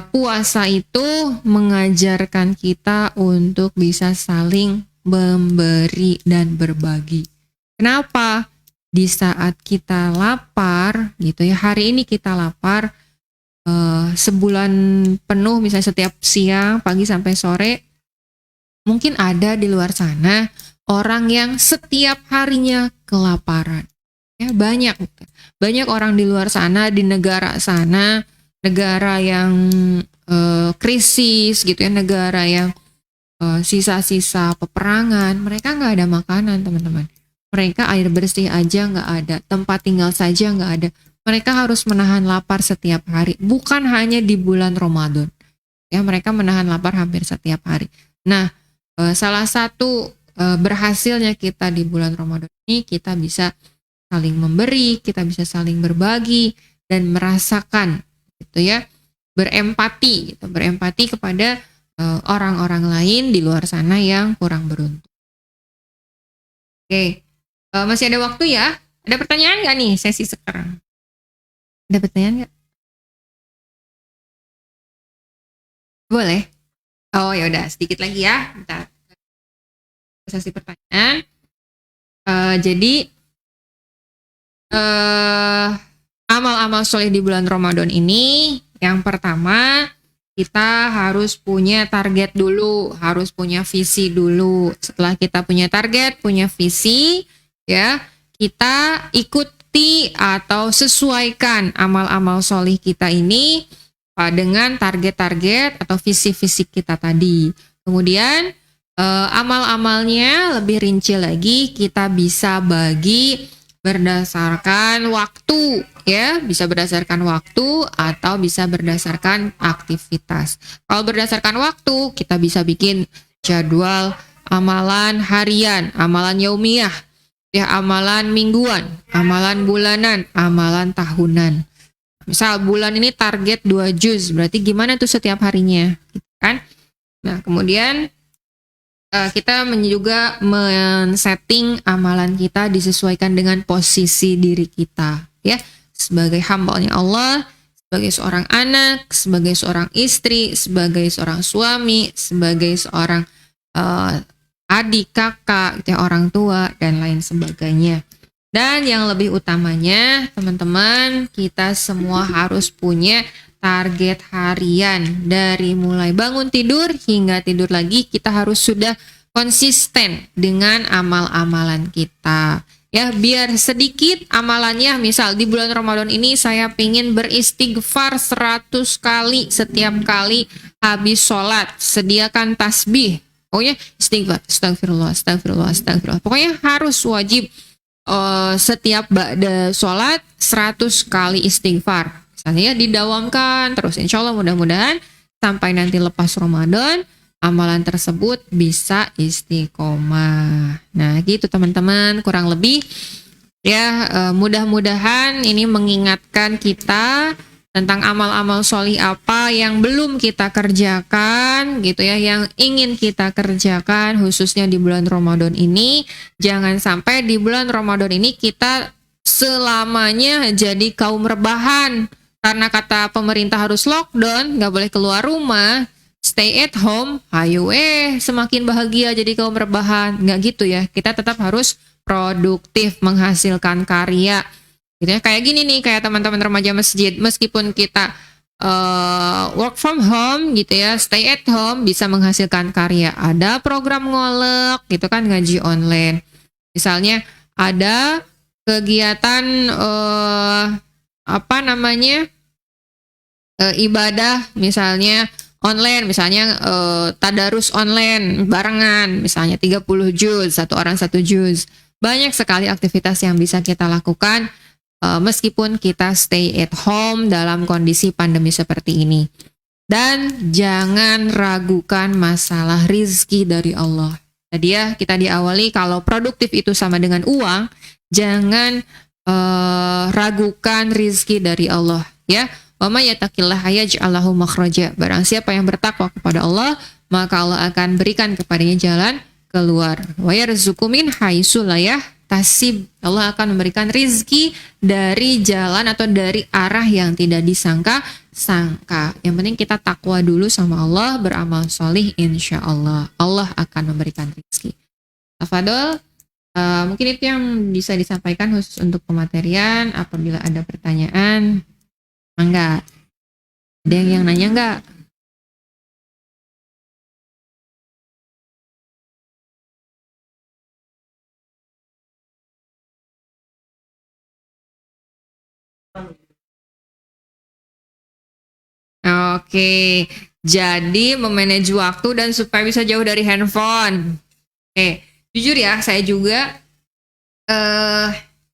puasa itu mengajarkan kita untuk bisa saling memberi dan berbagi. Kenapa? di saat kita lapar gitu ya, hari ini kita lapar sebulan penuh misalnya setiap siang, pagi sampai sore, mungkin ada di luar sana orang yang setiap harinya kelaparan. Ya, banyak orang di luar sana, di negara sana, negara yang krisis gitu ya, negara yang sisa-sisa peperangan, mereka nggak ada makanan, teman-teman. Mereka air bersih aja nggak ada, tempat tinggal saja nggak ada. Mereka harus menahan lapar setiap hari, bukan hanya di bulan Ramadan. Ya, mereka menahan lapar hampir setiap hari. Nah, salah satu berhasilnya kita di bulan Ramadan ini, kita bisa saling memberi, kita bisa saling berbagi dan merasakan gitu ya, berempati kepada orang-orang lain di luar sana yang kurang beruntung. Oke, masih ada waktu ya? Ada pertanyaan nggak nih sesi sekarang? Ada pertanyaan nggak? Boleh. Oh ya udah, sedikit lagi ya. Bentar. Sesi pertanyaan. Jadi amal-amal soleh di bulan Ramadan ini, yang pertama kita harus punya target dulu, harus punya visi dulu. Setelah kita punya target, punya visi, ya kita ikuti atau sesuaikan amal-amal soleh kita ini dengan target-target atau visi-visi kita tadi. Kemudian amal-amalnya lebih rinci lagi, kita bisa bagi berdasarkan waktu, ya, bisa berdasarkan waktu atau bisa berdasarkan aktivitas. Kalau berdasarkan waktu, kita bisa bikin jadwal amalan harian, amalan yaumiyah, ya, amalan mingguan, amalan bulanan, amalan tahunan. Misal bulan ini target 2 juz, berarti gimana tuh setiap harinya, gitu kan? Nah, kemudian kita juga men-setting amalan kita disesuaikan dengan posisi diri kita, ya, sebagai hamba-Nya Allah, sebagai seorang anak, sebagai seorang istri, sebagai seorang suami, sebagai seorang adik, kakak, gitu ya, orang tua dan lain sebagainya. Dan yang lebih utamanya, teman-teman, kita semua harus punya target harian. Dari mulai bangun tidur hingga tidur lagi, kita harus sudah konsisten dengan amal-amalan kita. Ya, biar sedikit amalannya, misal di bulan Ramadan ini saya pingin beristighfar 100 kali setiap kali habis sholat. Sediakan tasbih. Pokoknya istighfar, astagfirullah, astagfirullah, astagfirullah. Pokoknya harus wajib setiap ba'da sholat 100 kali istighfar. Misalnya didawamkan terus, insya Allah mudah-mudahan sampai nanti lepas Ramadan amalan tersebut bisa istiqomah. Nah gitu teman-teman, kurang lebih ya, mudah-mudahan ini mengingatkan kita tentang amal-amal sholih apa yang belum kita kerjakan gitu ya, yang ingin kita kerjakan khususnya di bulan Ramadan ini. Jangan sampai di bulan Ramadan ini kita selamanya jadi kaum rebahan. Karena kata pemerintah harus lockdown, nggak boleh keluar rumah, stay at home, ayo semakin bahagia jadi kaum rebahan. Nggak gitu ya, kita tetap harus produktif, menghasilkan karya. Gitu ya, kayak gini nih, kayak teman-teman remaja masjid, meskipun kita work from home gitu ya, stay at home, bisa menghasilkan karya. Ada program ngolek gitu kan, ngaji online. Misalnya ada kegiatan ibadah misalnya online, misalnya tadarus online barengan, misalnya 30 juz, satu orang 1 juz. Banyak sekali aktivitas yang bisa kita lakukan meskipun kita stay at home dalam kondisi pandemi seperti ini. Dan jangan ragukan masalah rizki dari Allah. Tadi ya kita diawali kalau produktif itu sama dengan uang, jangan ragukan rizki dari Allah, ya. Wa may yattaqillaha yaj'al lahu makhraja. Barang siapa yang bertakwa kepada Allah, maka Allah akan berikan kepadanya jalan keluar. Wa yarzuqu min haitsu la yahtasib. Allah akan memberikan rizki dari jalan atau dari arah yang tidak disangka-sangka. Yang penting kita takwa dulu sama Allah, beramal solih, insya Allah Allah akan memberikan rizki. Tafadol. Mungkin itu yang bisa disampaikan khusus untuk pematerian. Apabila ada pertanyaan, enggak. Ada yang nanya enggak? Oke, jadi memanage waktu dan supaya bisa jauh dari handphone. Oke, jujur ya, saya juga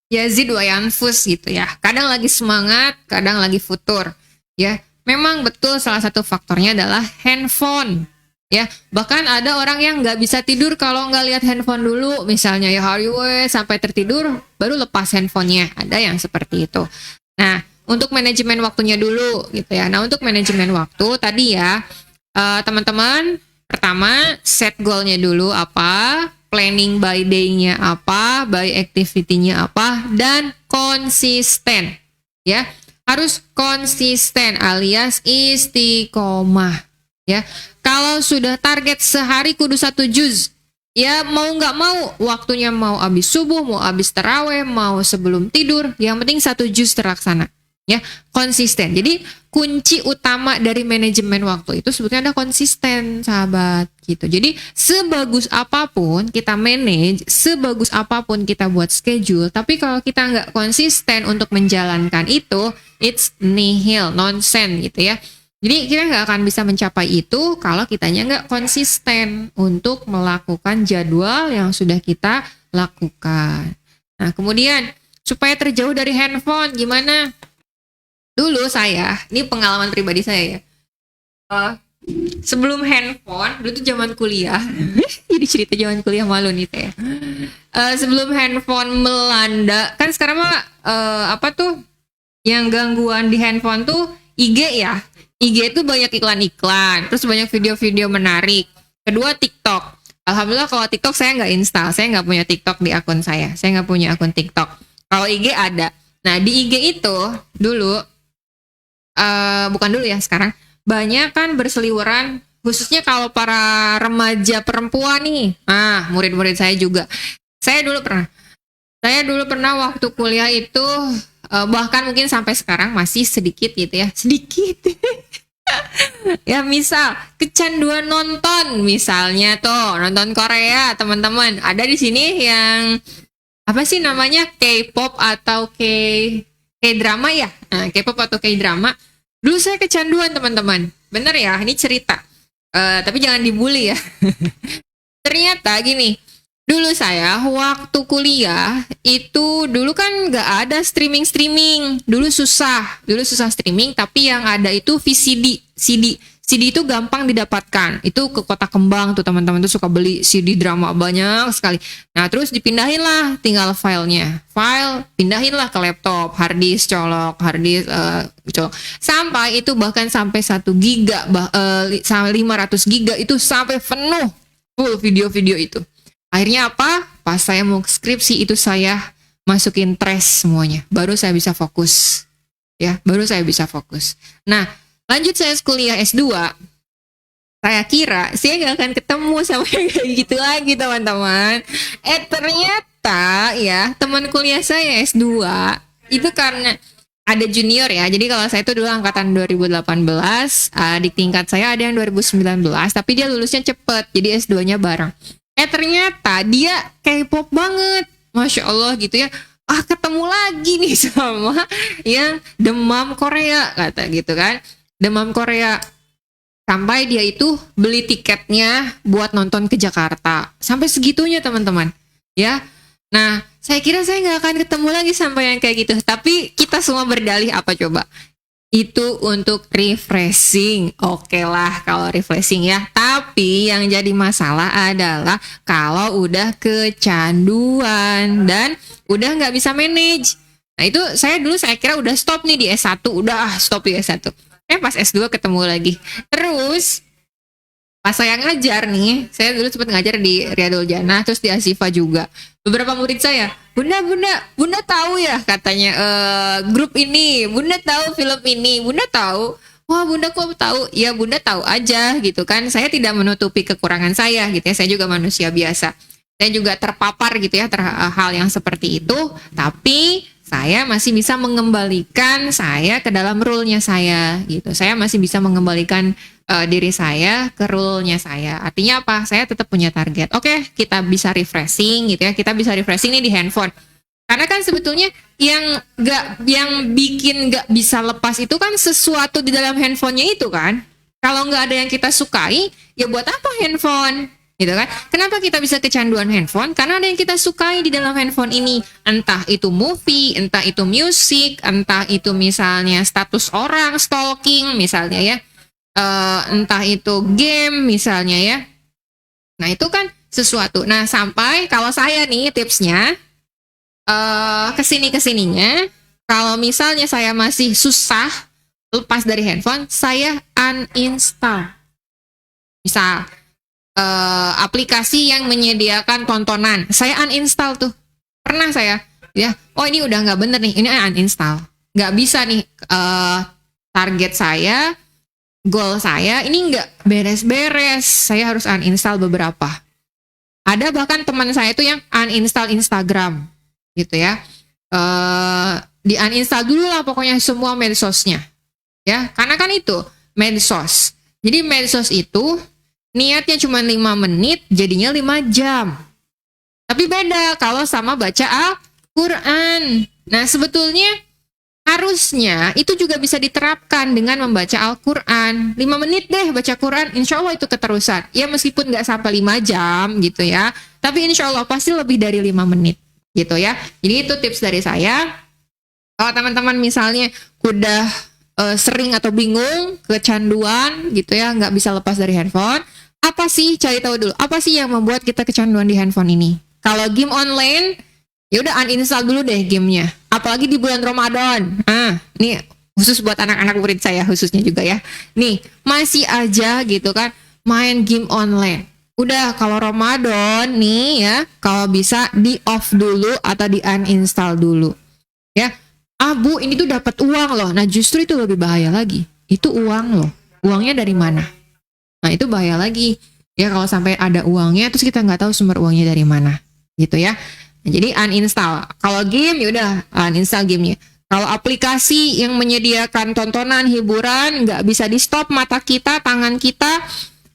yazid wa yanfus gitu ya. Kadang lagi semangat, kadang lagi futur. Ya, memang betul salah satu faktornya adalah handphone. Ya, bahkan ada orang yang nggak bisa tidur kalau nggak lihat handphone dulu. Misalnya ya hari sampai tertidur, baru lepas handphonenya. Ada yang seperti itu. Nah, untuk manajemen waktunya dulu gitu ya. Nah, untuk manajemen waktu tadi ya, teman-teman, pertama set goalnya dulu apa, planning by day-nya apa, by activity-nya apa, dan konsisten ya. Harus konsisten alias istiqomah ya. Kalau sudah target sehari kudu 1 juz, ya mau nggak mau waktunya mau habis subuh, mau habis taraweh, mau sebelum tidur, yang penting 1 juz terlaksana ya. Konsisten. Jadi kunci utama dari manajemen waktu itu sebetulnya ada konsisten, sahabat gitu. Jadi sebagus apapun kita manage, sebagus apapun kita buat schedule, tapi kalau kita nggak konsisten untuk menjalankan itu, it's nihil, nonsense gitu ya. Jadi kita nggak akan bisa mencapai itu kalau kitanya nggak konsisten untuk melakukan jadwal yang sudah kita lakukan. Nah, kemudian supaya terjauh dari handphone gimana? Dulu saya, ini pengalaman pribadi saya ya. Sebelum handphone, dulu tuh zaman kuliah. Jadi cerita zaman kuliah malu nih teh. Sebelum handphone melanda, kan sekarang mah apa tuh yang gangguan di handphone tuh IG ya. IG itu banyak iklan-iklan, terus banyak video-video menarik. Kedua TikTok. Alhamdulillah kalau TikTok saya nggak install, saya nggak punya TikTok di akun saya nggak punya akun TikTok. Kalau IG ada. Nah di IG itu dulu, bukan dulu ya sekarang, banyak kan berseliweran, khususnya kalau para remaja perempuan nih. Murid-murid saya juga. Saya dulu pernah waktu kuliah itu, bahkan mungkin sampai sekarang masih sedikit gitu ya, sedikit. Ya misal kecanduan nonton, misalnya tuh nonton Korea, teman-teman. Ada di sini yang apa sih namanya, K-pop atau K-drama ya? Nah, K-pop atau K-drama. Dulu saya kecanduan, teman-teman. Bener ya, ini cerita. Tapi jangan dibully ya. Ternyata gini, dulu saya waktu kuliah itu dulu kan nggak ada streaming. Dulu susah streaming, tapi yang ada itu VCD. CD itu gampang didapatkan. Itu ke Kota Kembang tuh teman-teman tuh suka beli CD drama banyak sekali. Nah terus dipindahin lah tinggal filenya. Pindahin lah ke laptop, hard disk colok. Sampai itu bahkan sampai 1 giga, sampai 500 giga itu sampai penuh full video-video itu. Akhirnya apa? Pas saya mau skripsi itu saya masukin trash semuanya. Baru saya bisa fokus. Ya, Nah, lanjut saya kuliah S2. Saya kira saya nggak akan ketemu sama yang kayak gitu lagi, teman-teman. Ternyata ya, teman kuliah saya S2 itu karena ada junior ya. Jadi kalau saya itu dulu angkatan 2018, di tingkat saya ada yang 2019, tapi dia lulusnya cepet. Jadi S2-nya bareng. Ternyata dia K-pop banget. Masya Allah gitu ya. Ketemu lagi nih sama yang demam Korea, kata gitu kan. Demam Korea. Sampai dia itu beli tiketnya buat nonton ke Jakarta. Sampai segitunya, teman-teman. Ya. Nah, saya kira saya nggak akan ketemu lagi sampai yang kayak gitu. Tapi kita semua berdalih apa coba? Itu untuk refreshing. Oke lah kalau refreshing ya. Tapi yang jadi masalah adalah kalau udah kecanduan dan udah nggak bisa manage. Nah itu saya kira udah stop nih di S1. Udah stop di S1. Pas S2 ketemu lagi. Terus pas saya ngajar nih, saya dulu sempat ngajar di Riyadul Jannah, terus di Asifa juga. Beberapa murid saya, Bunda tahu ya katanya grup ini, Bunda tahu film ini, Bunda tahu. Wah Bunda kok tahu? Ya Bunda tahu aja gitu kan. Saya tidak menutupi kekurangan saya gitu ya. Saya juga manusia biasa. saya juga terpapar gitu ya hal yang seperti itu, tapi saya masih bisa mengembalikan saya ke dalam rule-nya saya gitu. Saya masih bisa mengembalikan diri saya ke rule-nya saya. Artinya apa? Saya tetap punya target. Oke, kita bisa refreshing gitu ya. Kita bisa refreshing nih di handphone. Karena kan sebetulnya yang bikin nggak bisa lepas itu kan sesuatu di dalam handphonenya itu kan. Kalau nggak ada yang kita sukai, ya buat apa handphone? Gitu kan? Kenapa kita bisa kecanduan handphone? Karena ada yang kita sukai di dalam handphone ini. Entah itu movie, entah itu musik, entah itu misalnya status orang, stalking misalnya ya. Entah itu game misalnya ya. Nah itu kan sesuatu. Nah sampai kalau saya nih tipsnya, kesininya, kalau misalnya saya masih susah lepas dari handphone, saya uninstall. Misal, aplikasi yang menyediakan tontonan, saya uninstall tuh. Pernah saya, ya, oh ini udah nggak bener nih, ini uninstall. Nggak bisa nih, target saya, goal saya, ini nggak beres-beres. Saya harus uninstall beberapa. Ada bahkan teman saya itu yang uninstall Instagram, gitu ya. Di uninstall dulu lah pokoknya semua medsosnya. Ya, karena kan itu medsos. Jadi medsos itu niatnya cuma 5 menit, jadinya 5 jam. Tapi beda kalau sama baca Al-Quran. Nah, sebetulnya harusnya itu juga bisa diterapkan dengan membaca Al-Quran. 5 menit deh baca Quran, insya Allah itu keterusan. Ya meskipun nggak sampai 5 jam gitu ya, tapi insya Allah pasti lebih dari 5 menit gitu ya. Jadi itu tips dari saya. Kalau teman-teman misalnya udah sering atau bingung, kecanduan gitu ya, nggak bisa lepas dari handphone, apa sih, cari tahu dulu, apa sih yang membuat kita kecanduan di handphone ini? Kalau game online, ya udah uninstall dulu deh gamenya. Apalagi di bulan Ramadan. Ini khusus buat anak-anak murid saya khususnya juga ya. Nih, masih aja gitu kan, main game online. Udah kalau Ramadan nih ya, kalau bisa di off dulu atau di uninstall dulu. Ya. Bu, ini tuh dapat uang loh. Nah, justru itu lebih bahaya lagi. Itu uang loh. Uangnya dari mana? Nah, itu bahaya lagi. Ya, kalau sampai ada uangnya, terus kita nggak tahu sumber uangnya dari mana. Gitu ya. Nah, jadi uninstall. Kalau game, yaudah uninstall gamenya. Kalau aplikasi yang menyediakan tontonan, hiburan, nggak bisa di stop mata kita, tangan kita,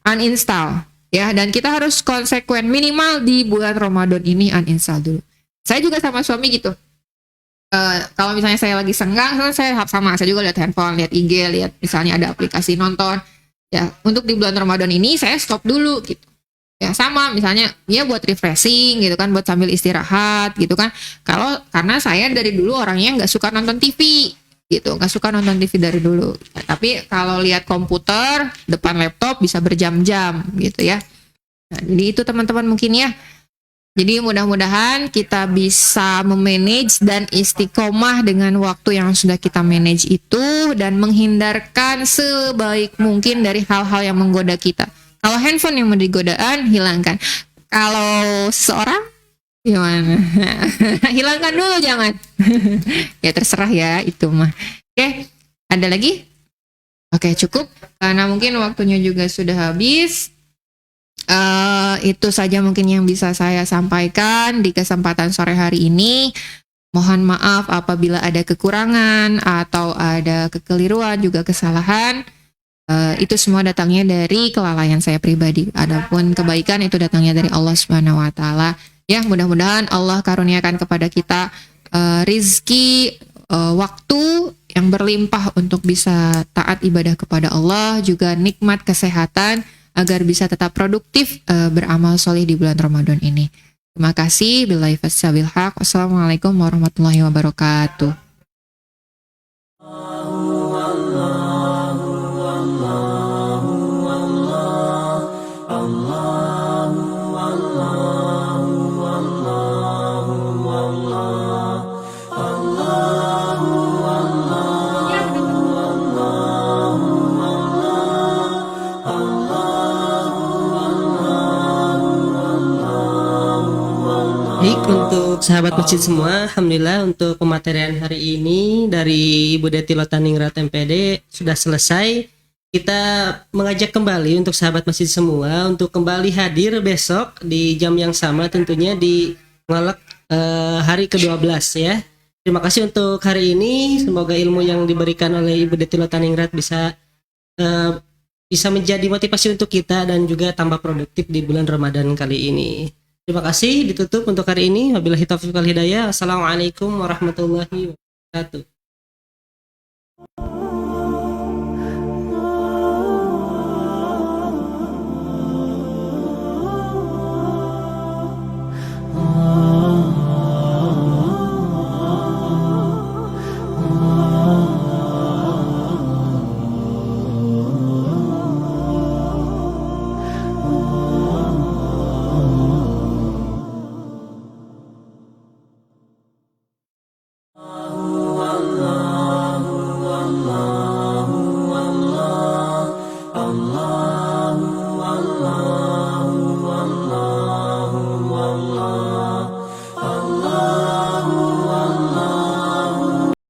uninstall. Ya, dan kita harus konsekuen. Minimal di bulan Ramadan ini uninstall dulu. Saya juga sama suami gitu. Kalau misalnya saya lagi senggang, saya juga lihat handphone, lihat IG, lihat misalnya ada aplikasi nonton. Ya, untuk di bulan Ramadan ini saya stop dulu gitu. Ya, sama misalnya ya buat refreshing gitu kan, buat sambil istirahat gitu kan. Karena saya dari dulu orangnya nggak suka nonton TV gitu, nggak suka nonton TV dari dulu. Ya, tapi kalau lihat komputer, depan laptop bisa berjam-jam gitu ya. Nah, jadi itu teman-teman mungkin ya. Jadi mudah-mudahan kita bisa memanage dan istiqomah dengan waktu yang sudah kita manage itu dan menghindarkan sebaik mungkin dari hal-hal yang menggoda kita. Kalau handphone yang menjadi godaan, hilangkan. Kalau seorang, gimana? Hilangkan dulu jangan. Ya terserah ya itu mah. Oke, ada lagi? Oke, cukup. Karena mungkin waktunya juga sudah habis. Itu saja mungkin yang bisa saya sampaikan di kesempatan sore hari ini. Mohon maaf apabila ada kekurangan atau ada kekeliruan juga kesalahan. Itu semua datangnya dari kelalaian saya pribadi. Adapun kebaikan itu datangnya dari Allah Subhanahu wa taala. Ya, mudah-mudahan Allah karuniakan kepada kita rizki, waktu yang berlimpah untuk bisa taat ibadah kepada Allah, juga nikmat kesehatan agar bisa tetap produktif beramal soleh di bulan Ramadan ini. Terima kasih. Billahi fassabil haq. Wassalamualaikum warahmatullahi wabarakatuh. Baik, untuk sahabat masjid semua, alhamdulillah untuk pematerian hari ini dari Ibu Deti Lotaningrat MPD sudah selesai. kita mengajak kembali untuk sahabat masjid semua untuk kembali hadir besok di jam yang sama tentunya di Ngolek hari ke-12 ya. Terima kasih untuk hari ini. Semoga ilmu yang diberikan oleh Ibu Detilo Taningrat bisa menjadi motivasi untuk kita dan juga tambah produktif di bulan Ramadan kali ini. Terima kasih, ditutup untuk hari ini. Wabillahi taufiq wal hidayah. Assalamualaikum warahmatullahi wabarakatuh.